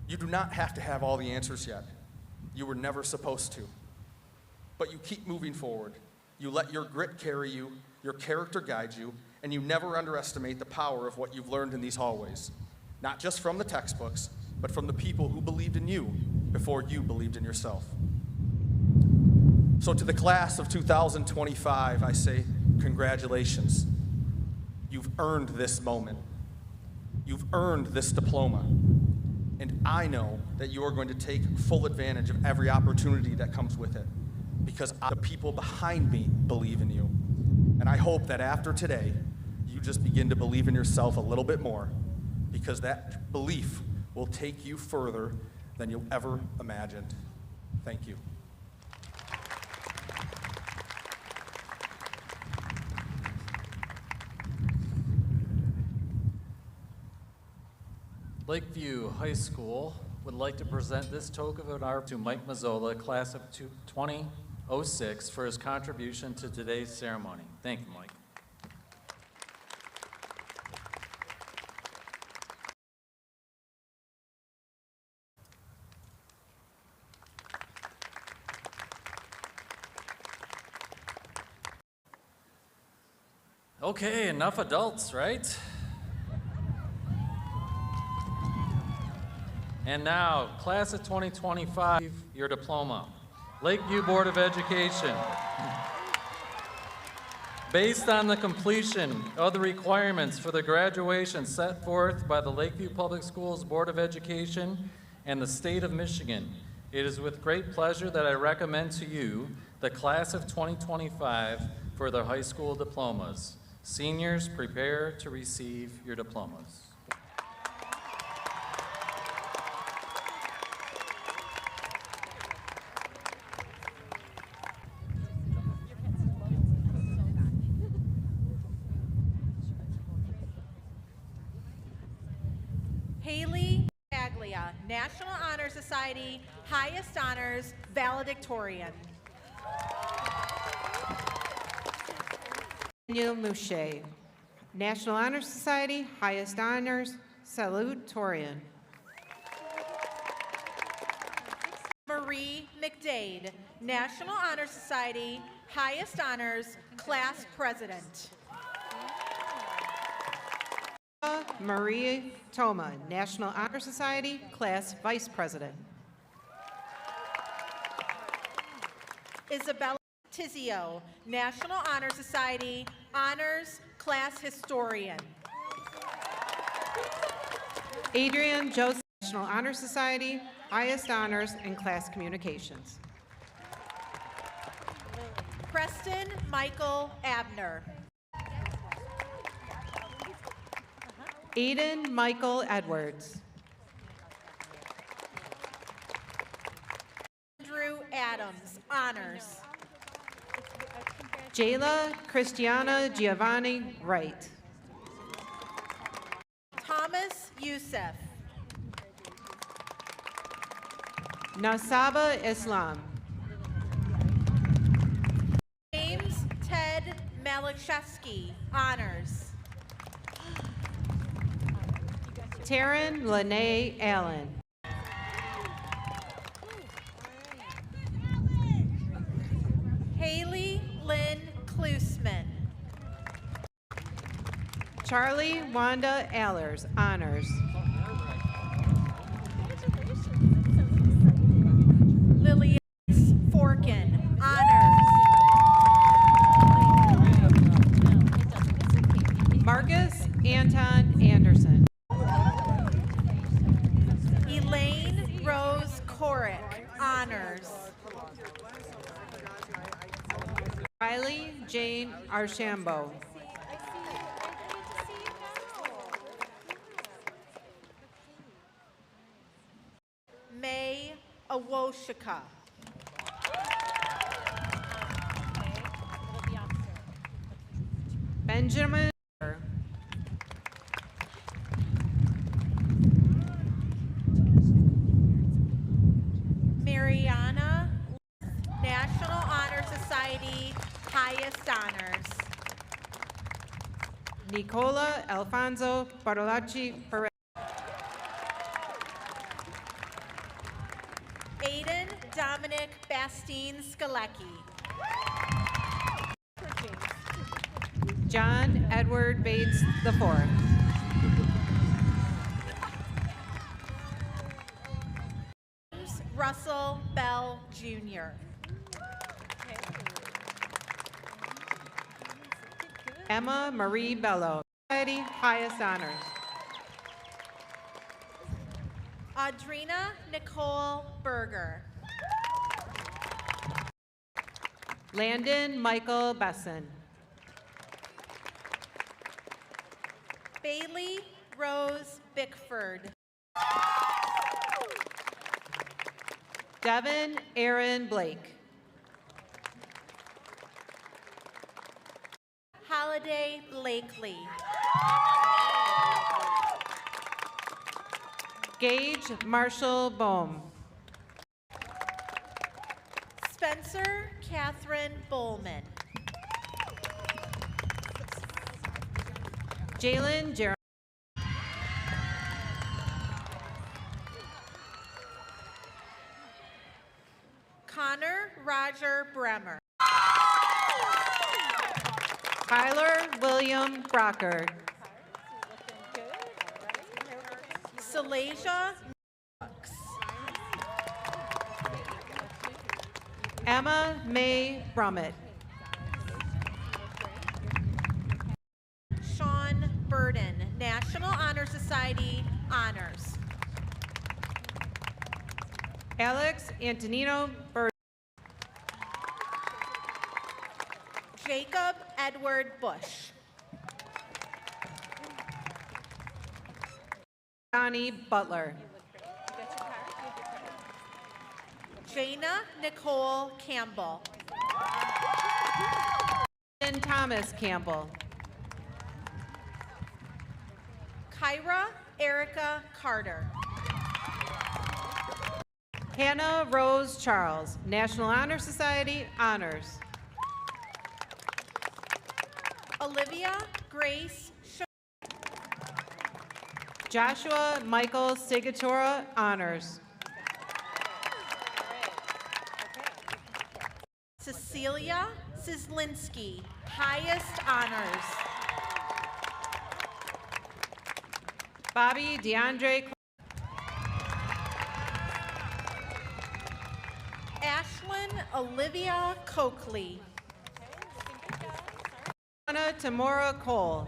You do not have to have all the answers yet. You were never supposed to. But you keep moving forward. You let your grit carry you, your character guide you, and you never underestimate the power of what you've learned in these hallways. Not just from the textbooks, but from the people who believed in you before you believed in yourself. So to the class of 2025, I say, congratulations. You've earned this moment. You've earned this diploma. And I know that you are going to take full advantage of every opportunity that comes with it, because the people behind me believe in you. And I hope that after today, you just begin to believe in yourself a little bit more, because that belief will take you further than you'll ever imagined. Thank you. Lakeview High School would like to present this token of honor to Mike Mazzola, class of 2006, for his contribution to today's ceremony. Thank you, Mike. Okay, enough adults, right? And now, class of 2025, your diploma. Lakeview Board of Education. Based on the completion of the requirements for the graduation set forth by the Lakeview Public Schools Board of Education and the State of Michigan, it is with great pleasure that I recommend to you the class of 2025 for their high school diplomas. Seniors, prepare to receive your diplomas. Haley Aglia, National Honor Society, highest honors, valedictorian. Daniel Mouche, National Honor Society, highest honors, salutatorian. Marie McDade, National Honor Society, highest honors, class president. Marie Toma, National Honor Society, class vice president. Isabella Tizio, National Honor Society, honors, class historian. Adrian Joseph, National Honor Society, highest honors in class communications. Preston Michael Abner. Aiden Michael Edwards. Andrew Adams, honors. Jayla Christiana Giovanni Wright. Thomas Youssef. Nasaba Islam. James Ted Malachewski, honors. Taryn Lene Allen. Haley Lynn Klusman. Charlie Wanda Allers, honors. Lillian Forkin, honors. Marcus Anton Anderson. Elaine Rose Korick, honors. Riley Jane Archambault. May Awoshika. Benjamin. Mariana, National Honor Society, highest honors. Nicola Alfonso Bartolacci Perez. Aiden Dominic Bastine Skalecki. John Edward Bates IV. James Russell Bell Jr. Emma Marie Bello. Society, highest honors. Audrina Nicole Berger. Landon Michael Besson. Bailey Rose Bickford. Devin Aaron Blake. Holiday Blakely. Gage Marshall Bohm. Spencer Catherine Bowman. Jalen Jeremy. Connor Roger Bremer. Tyler William Brockert. Salasia Brooks. Emma May Brummett. Society honors. Alex Antonino Bird. Jacob Edward Bush. Johnny Butler. Jana Nicole Campbell. And Thomas Campbell. Kyra Erica Carter. Hannah Rose Charles, National Honor Society honors. Olivia Grace Joshua Michael Sigatora honors. Cecilia Cislinski, highest honors. Bobby DeAndre. Ashlyn Olivia Coakley. Anna Tamora Cole.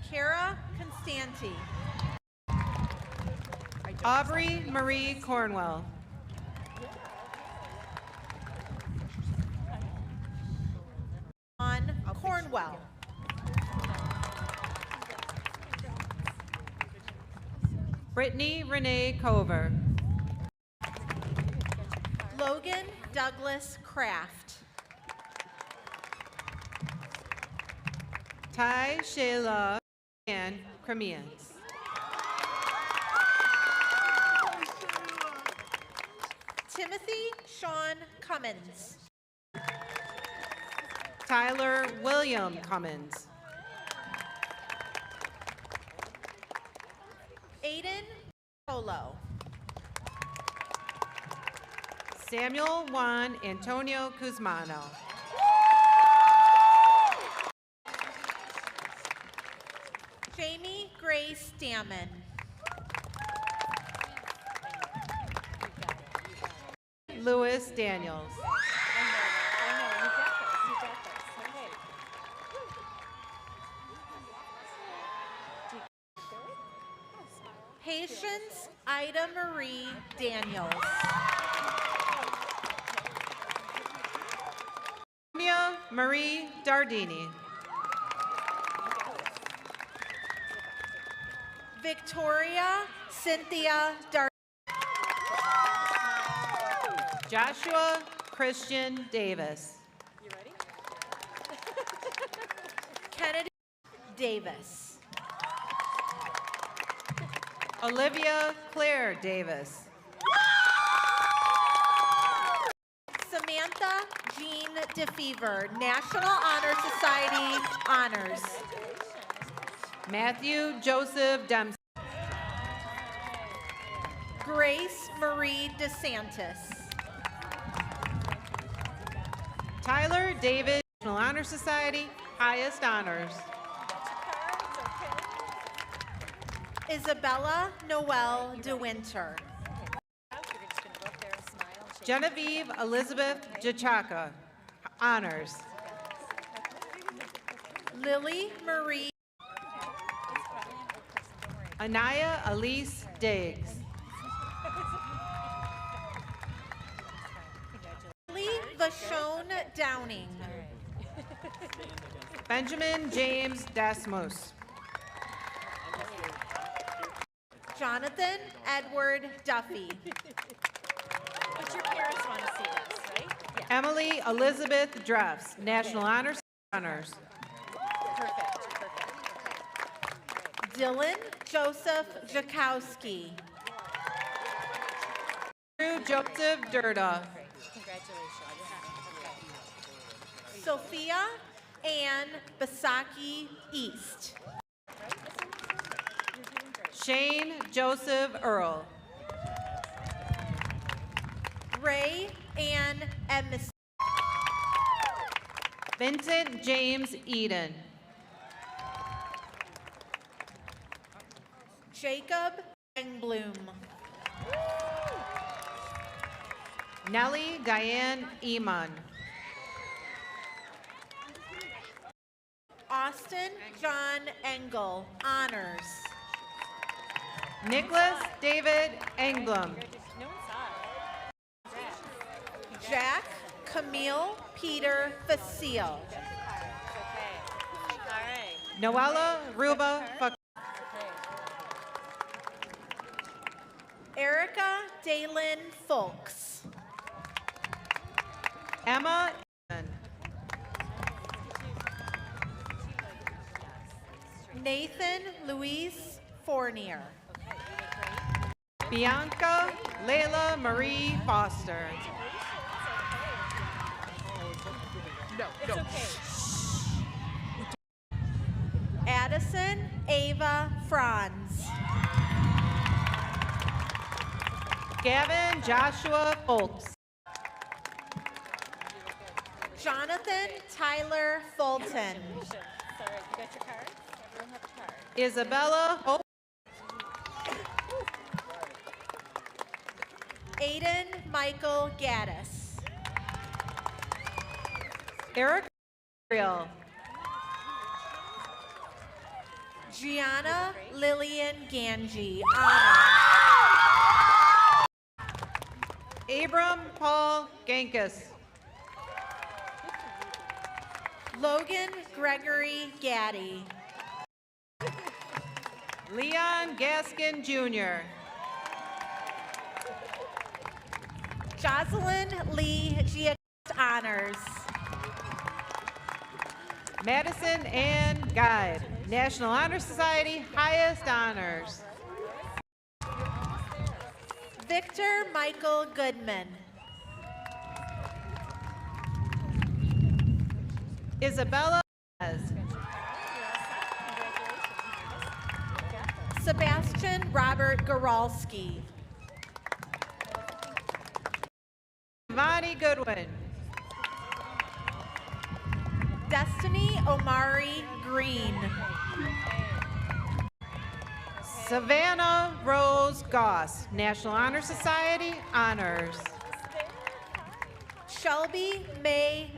Kara Constanti. Aubrey Marie Cornwell. On Cornwell. Brittany Renee Cover. Logan Douglas Kraft. Ty Shayla and Cremians. Timothy Sean Cummins. Tyler William Cummins. Aiden Polo. Samuel Juan Antonio Cusmano. Jamie Grace Damon. Louis Daniels. Patience Ida Marie Daniels. Mia Marie Dardini. Victoria Cynthia Dar. Joshua Christian Davis. Kennedy Davis. Olivia Claire Davis. Samantha Jean DeFever, National Honor Society honors. Matthew Joseph Dempsey. Grace Marie DeSantis. Tyler David, National Honor Society, highest honors. Isabella Noel DeWinter. Genevieve Elizabeth Jachaka, honors. Lily Marie. Anaya Elise Diggs. Lee Vashon Downing. Benjamin James Desmos. Jonathan Edward Duffy. But your parents want to see this, right? Yeah. Emily Elizabeth Dreffs, National Honors honors. Perfect, perfect. Dylan Joseph Jakowski. Drew Joseph Durda. Congratulations. Sophia Ann Basaki East. Shane Joseph Earl. Ray Ann Emis. Vincent James Eden. Jacob Engbloom. Nellie Diane Eman. Austin John Engel, honors. Nicholas David Engblom. No one saw it. Jack Camille Peter Facile. Okay. All right. Noella Ruba Fuck. Erica Dalen Folks. Emma Egan. Nathan Luis Fournier. Bianca Layla Marie Foster. It's okay. Addison Ava Franz. Gavin Joshua Folks. Jonathan Tyler Fulton. Sorry, you got your card? Everyone have a card. Isabella Hope. Aiden Michael Gaddis. Eric Gabriel. Gianna Lillian Ganji, honors. Abram Paul Gankus. Logan Gregory Gaddy. Leon Gaskin Jr. Jocelyn Lee Giacast, honors. Madison Ann Guide. National Honor Society, highest honors. Victor Michael Goodman. Isabella Perez. Sebastian Robert Goralski. Vani Goodwin. Destiny Omari Green. Savannah Rose Goss. National Honor Society, honors. Shelby May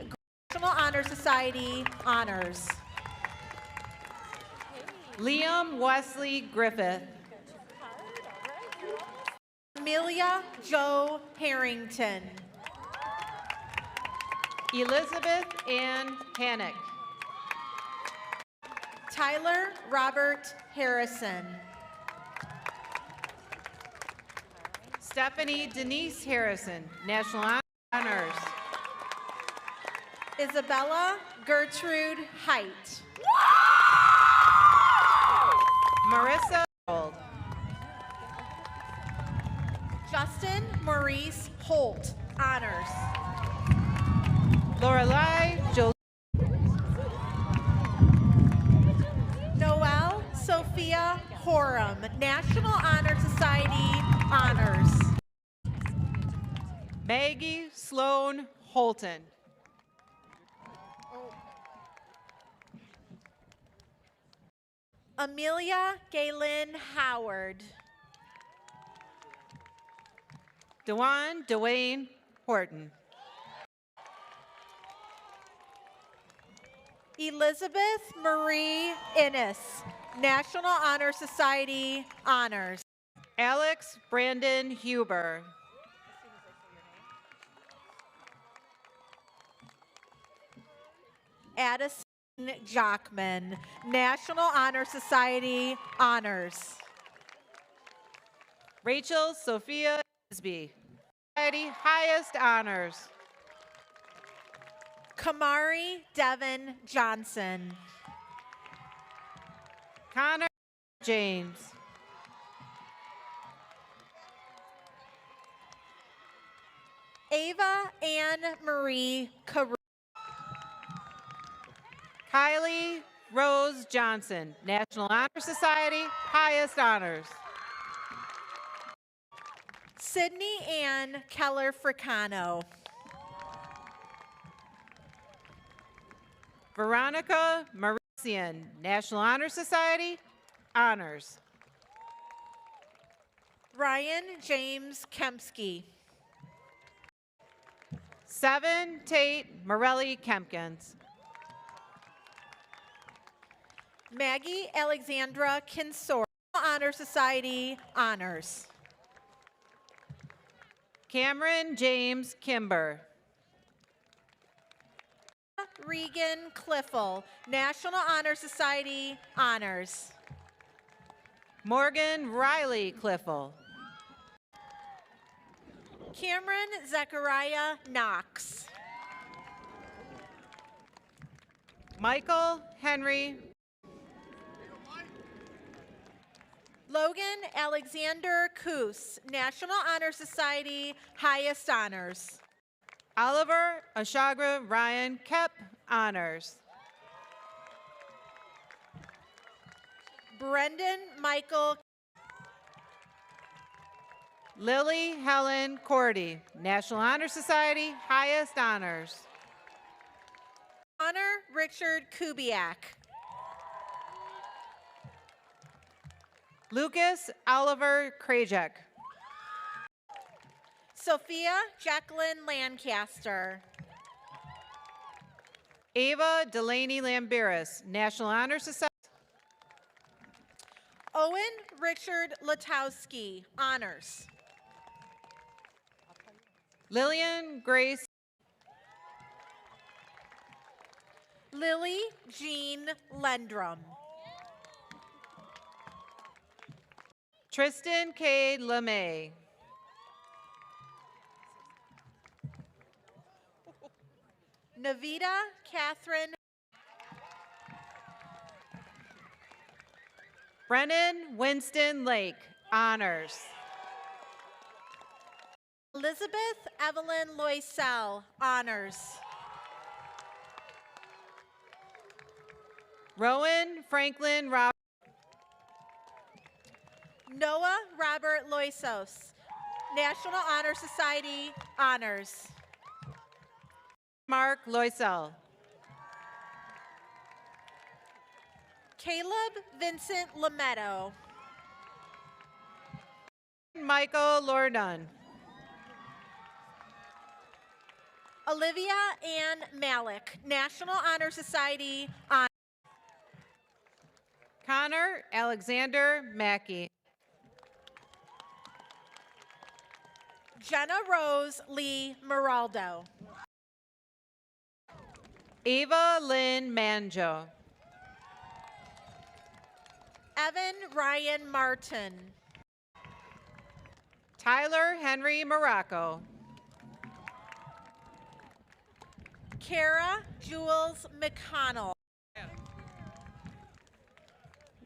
National Honor Society, honors. Liam Wesley Griffith. Amelia Jo Harrington. Elizabeth Ann Hannock. Tyler Robert Harrison. Stephanie Denise Harrison. National honors. Isabella Gertrude Height. Marissa Gold. Justin Maurice Holt, honors. Lorelei Jolie. Noelle Sophia Horam, National Honor Society, honors. Maggie Sloan Holton. Amelia Galen Howard. Dwayne Horton. Elizabeth Marie Innes, National Honor Society, honors. Alex Brandon Huber. Addison Jockman, National Honor Society, honors. Rachel Sophia Isby. Society highest honors. Kamari Devin Johnson. Connor James. Ava Ann Marie Carew. Kylie Rose Johnson. National Honor Society highest honors. Sydney Ann Keller Fricano. Veronica Maurician. National Honor Society honors. Ryan James Kempsky. 7 Tate Morelli Kempkins. Maggie Alexandra Kinsor, Honor Society Honors. Cameron James Kimber. Regan Cliffel, National Honor Society Honors. Morgan Riley Cliffel. Cameron Zechariah Knox. Michael Henry. Logan Alexander Coos, National Honor Society Highest Honors. Oliver Ashagra Ryan Kep Honors. Brendan Michael. Lily Helen Cordy, National Honor Society Highest Honors. Connor Richard Kubiak. Lucas Oliver Krajek. Sophia Jacqueline Lancaster. Ava Delaney Lambiris, National Honor Society. Owen Richard Latowski, Honors. Lillian Grace. Lily Jean Lendrum. Tristan Cade LeMay. Navita Catherine. Brennan Winston Lake, Honors. Elizabeth Evelyn Loisel, Honors. Rowan Franklin Rob. Noah Robert Loisos, National Honor Society Honors. Mark Loisel. Caleb Vincent Lametto. Michael Lordon. Olivia Ann Malik, National Honor Society Honors. Connor Alexander Mackey. Jenna Rose Lee Meraldo. Ava Lynn Manjo. Evan Ryan Martin. Tyler Henry Morocco. Kara Jules McConnell.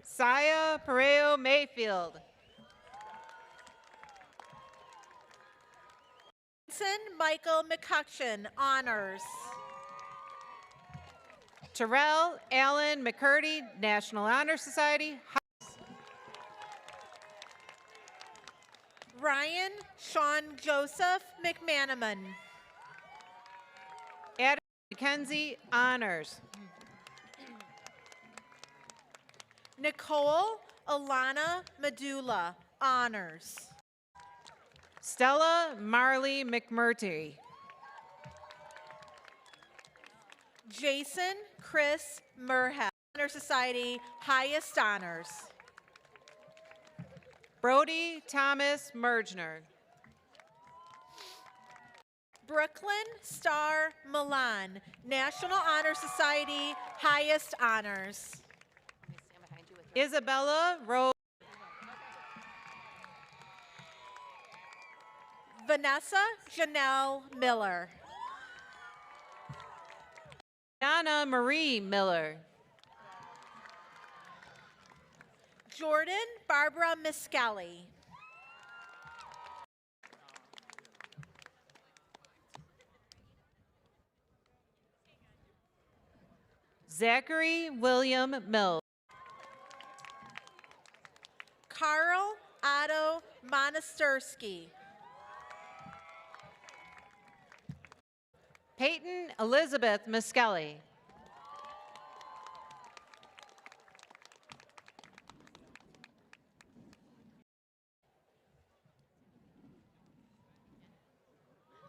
Saya Pareo Mayfield. Vincent Michael McCutcheon, Honors. Terrell Allen McCurdy, National Honor Society. Ryan Sean Joseph McManaman. Adam Mackenzie, Honors. Nicole Alana Medulla, Honors. Stella Marley McMurtry. Jason Chris Murhead, Honor Society, Highest Honors. Brody Thomas Mergner. Brooklyn Star Milan, National Honor Society, Highest Honors. Isabella Rose. Vanessa Janelle Miller. Donna Marie Miller. Jordan Barbara Miskelly. Zachary William Mills. Carl Otto Monastersky. Peyton Elizabeth Miskelly.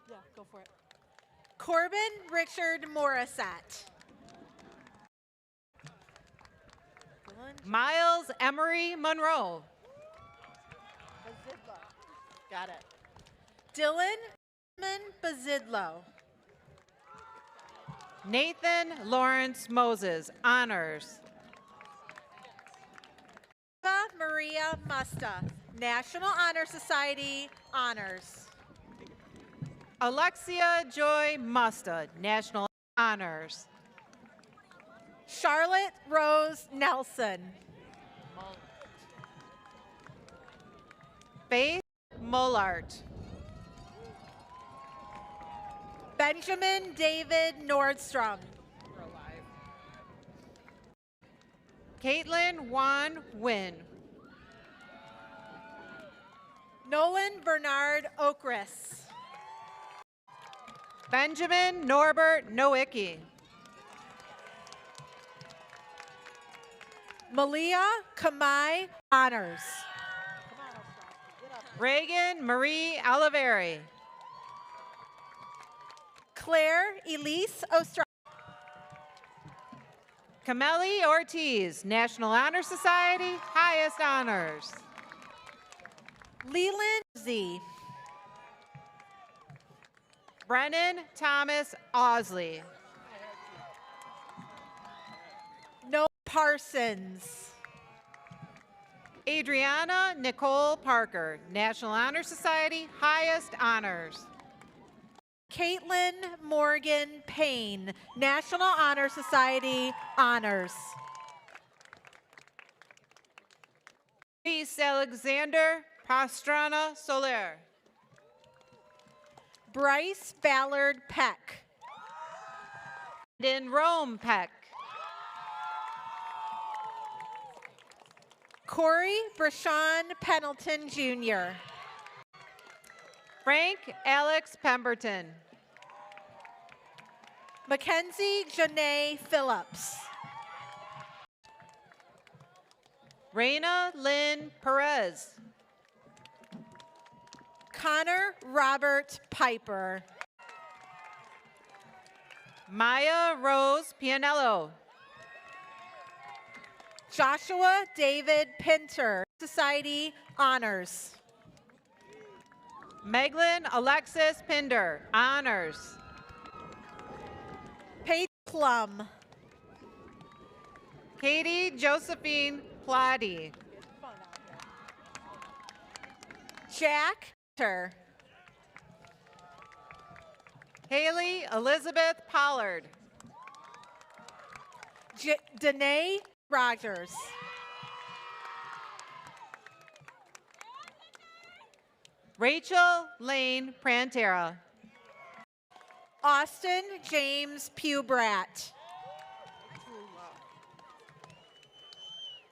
Yeah, go for it. Corbin Richard Morissette. Miles Emery Monroe. Got it. Dylan Bazidlo. Nathan Lawrence Moses, honors. Eva Maria Musta, National Honor Society, honors. Alexia Joy Musta, national honors. Charlotte Rose Nelson. Faith Mullart. Benjamin David Nordstrom. Caitlin Juan Wynn. Nolan Bernard Okris. Benjamin Norbert Nowicki. Malia Kamai, honors. Reagan Marie Oliveri. Claire Elise Ostrowski. Cameli Ortiz, National Honor Society, highest honors. Leland Z. Brennan Thomas Osley. Noah Parsons. Adriana Nicole Parker, National Honor Society, highest honors. Caitlin Morgan Payne, National Honor Society, honors. Luis Alexander Pastrana Soler. Bryce Ballard Peck. In Rome Peck. Corey Brashawn Pendleton Jr. Frank Alex Pemberton. Mackenzie Janae Phillips. Raina Lynn Perez. Connor Robert Piper. Maya Rose Pianello. Joshua David Pinter, Society, honors. Meglin Alexis Pinder, honors. Paige Plum. Katie Josephine Plotty. Jack Hunter. Haley Elizabeth Pollard. Danae Rogers. Rachel Lane Prantera. Austin James Pewbrat.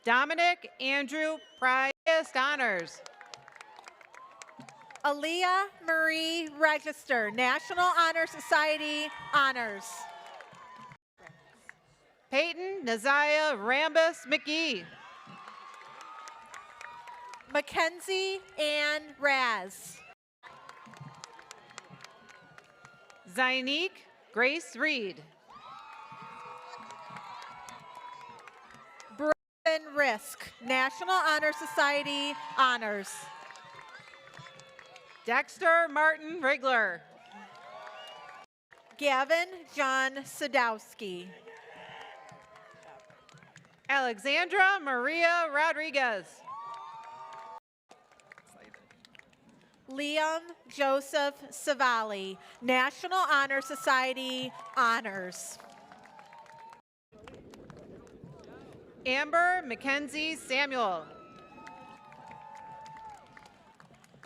Dominic Andrew Price, honors. Aaliyah Marie Register, National Honor Society, honors. Peyton Naziah Rambus McGee. Mackenzie Ann Raz. Zainique Grace Reed. Brendan Risk, National Honor Society, honors. Dexter Martin Rigler. Gavin John Sadowski. Alexandra Maria Rodriguez. Liam Joseph Savali, National Honor Society, honors. Amber Mackenzie Samuel.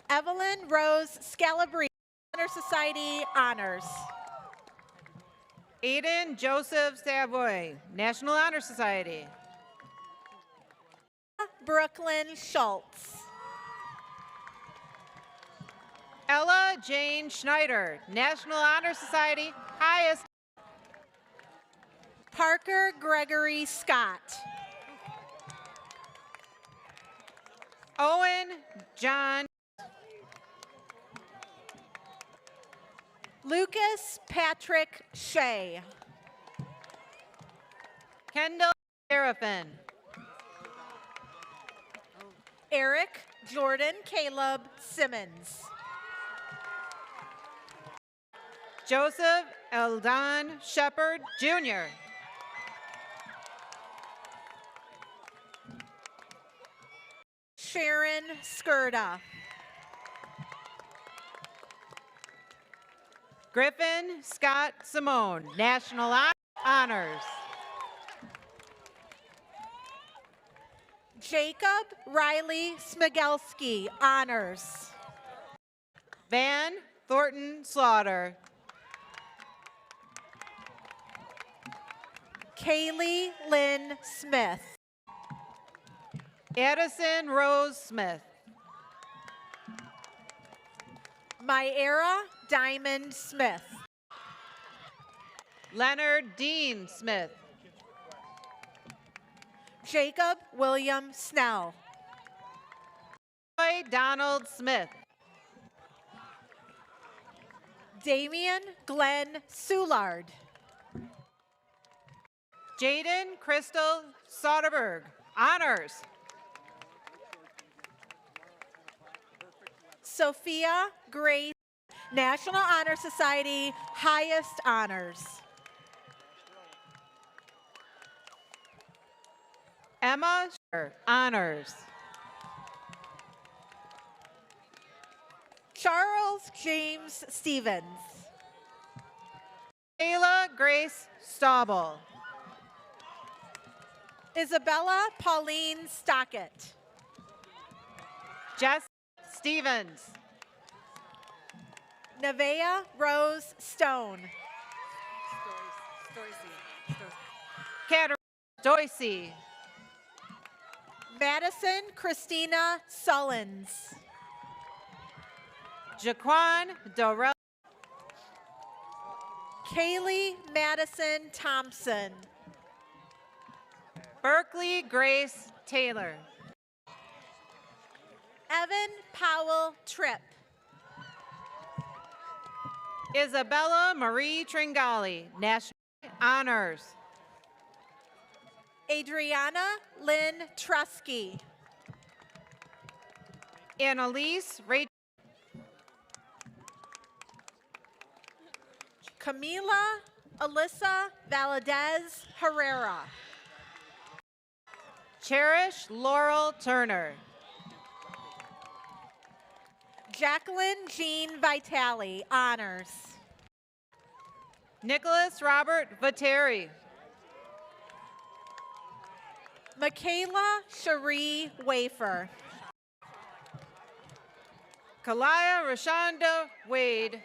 Evelyn Rose Scalabrini, Honor Society, honors. Aiden Joseph Savoy, National Honor Society. Brooklyn Schultz. Ella Jane Schneider, National Honor Society, highest. Parker Gregory Scott. Owen John. Lucas Patrick Shea. Kendall Seraphin. Eric Jordan Caleb Simmons. Joseph Eldon Shepard, Jr. Sharon Skirda. Griffin Scott Simone, National Honors. Jacob Riley Smigelski, Honors. Van Thornton Slaughter. Kaylee Lynn Smith. Addison Rose Smith. Myera Diamond Smith. Leonard Dean Smith. Jacob William Snell. Roy Donald Smith. Damian Glenn Soulard. Jaden Crystal Soderberg, Honors. Sophia Grace, National Honor Society, highest honors. Emma Scher, Honors. Charles James Stevens. Kayla Grace Staubel. Isabella Pauline Stockett. Jess Stevens. Nevaeh Rose Stone. Katerina Doisey. Madison Christina Sullins. Jaquan Dorel. Kaylee Madison Thompson. Berkeley Grace Taylor. Evan Powell Tripp. Isabella Marie Tringali, National Honors. Adriana Lynn Trusky. Annalise Rachel. Camila Alyssa Valadez Herrera. Cherish Laurel Turner. Jacqueline Jean Vitale, honors. Nicholas Robert Vateri. Michaela Cherie Wafer. Kalaya Rashonda Wade.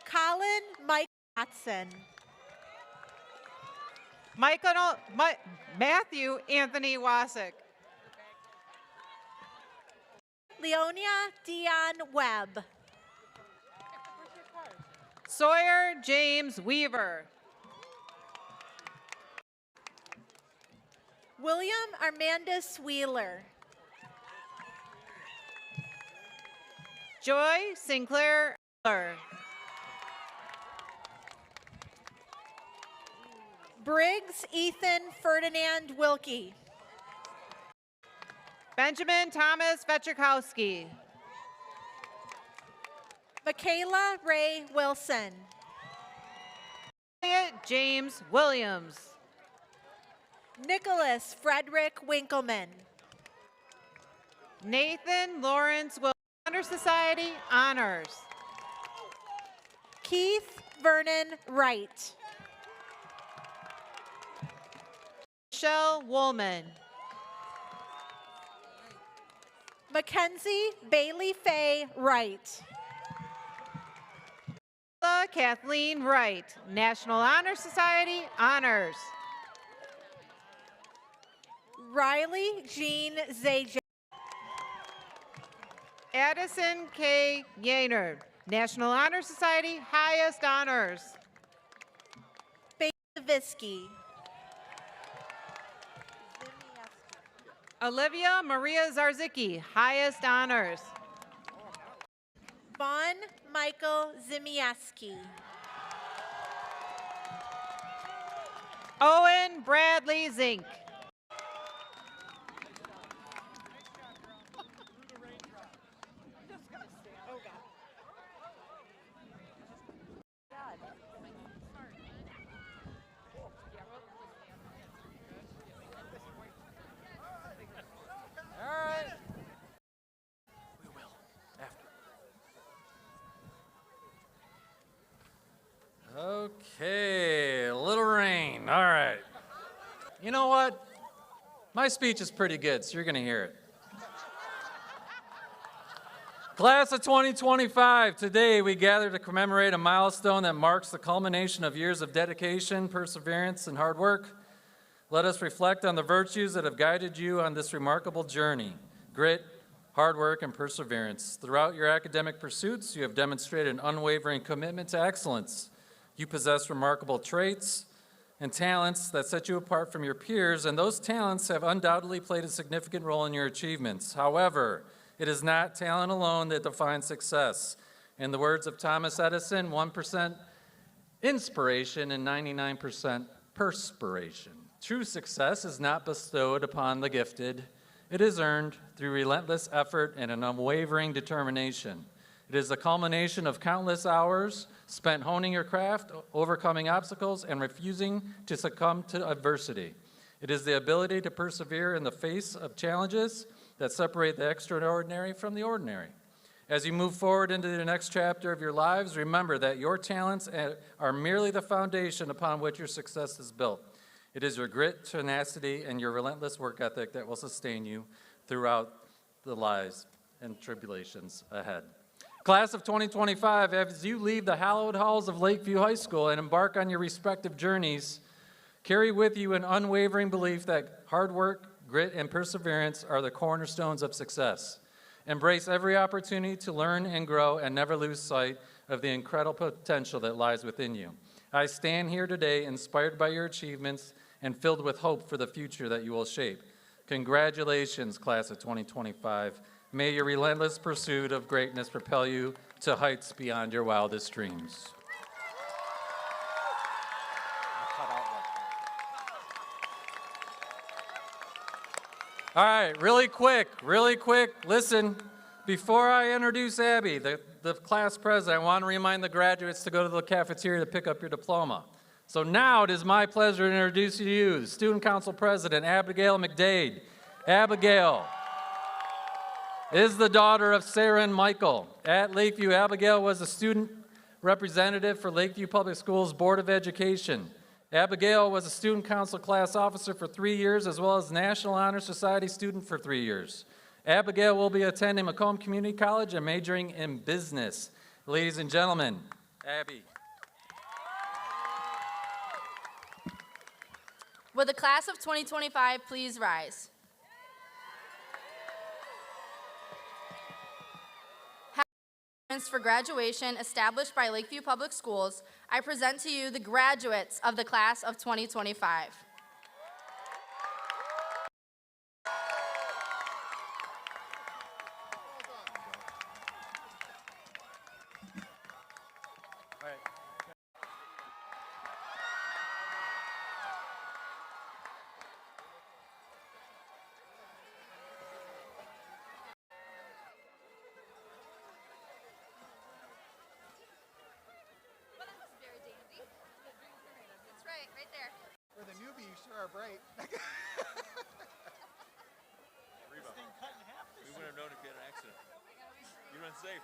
Colin Mike Watson. Matthew Anthony Wasik. Leonia Dion Webb. Sawyer James Weaver. William Armandus Wheeler. Joy Sinclair Eller. Briggs Ethan Ferdinand Wilkie. Benjamin Thomas Vetrikowski. Michaela Ray Wilson. Elliot James Williams. Nicholas Frederick Winkleman. Nathan Lawrence Williams, Honor Society, Honors. Keith Vernon Wright. Michelle Woolman. Mackenzie Bailey Faye Wright. Kathleen Wright, National Honor Society, Honors. Riley Jean Zajan. Addison K. Yaynard, National Honor Society, highest honors. Faith Zavisky. Olivia Maria Zarzicki, highest honors. Vaughn Michael Zimieski. Owen Bradley Zink. My speech is pretty good, so you're going to hear it. Class of 2025, today we gather to commemorate a milestone that marks the culmination of years of dedication, perseverance, and hard work. Let us reflect on the virtues that have guided you on this remarkable journey: grit, hard work, and perseverance. Throughout your academic pursuits, you have demonstrated an unwavering commitment to excellence. You possess remarkable traits and talents that set you apart from your peers, and those talents have undoubtedly played a significant role in your achievements. However, it is not talent alone that defines success. In the words of Thomas Edison, 1% inspiration and 99% perspiration. True success is not bestowed upon the gifted. It is earned through relentless effort and an unwavering determination. It is the culmination of countless hours spent honing your craft, overcoming obstacles, and refusing to succumb to adversity. It is the ability to persevere in the face of challenges that separate the extraordinary from the ordinary. As you move forward into the next chapter of your lives, remember that your talents are merely the foundation upon which your success is built. It is your grit, tenacity, and your relentless work ethic that will sustain you throughout the lives and tribulations ahead. Class of 2025, as you leave the hallowed halls of Lakeview High School and embark on your respective journeys, carry with you an unwavering belief that hard work, grit, and perseverance are the cornerstones of success. Embrace every opportunity to learn and grow and never lose sight of the incredible potential that lies within you. I stand here today inspired by your achievements and filled with hope for the future that you will shape. Congratulations, class of 2025. May your relentless pursuit of greatness propel you to heights beyond your wildest dreams. All right, really quick, listen. Before I introduce Abby, the class president, I want to remind the graduates to go to the cafeteria to pick up your diploma. So now it is my pleasure to introduce you to the Student Council President, Abigail McDade. Abigail is the daughter of Sarah and Michael. At Lakeview, Abigail was a student representative for Lakeview Public Schools Board of Education. Abigail was a student council class officer for 3 years, as well as National Honor Society student for 3 years. Abigail will be attending Macomb Community College and majoring in business. Ladies and gentlemen, Abby. Will the class of 2025 please rise? For graduation established by Lakeview Public Schools, I present to you the graduates of the class of 2025. Right there. For the newbie, you sure are bright. We wouldn't have known if you had an accident. You run safe.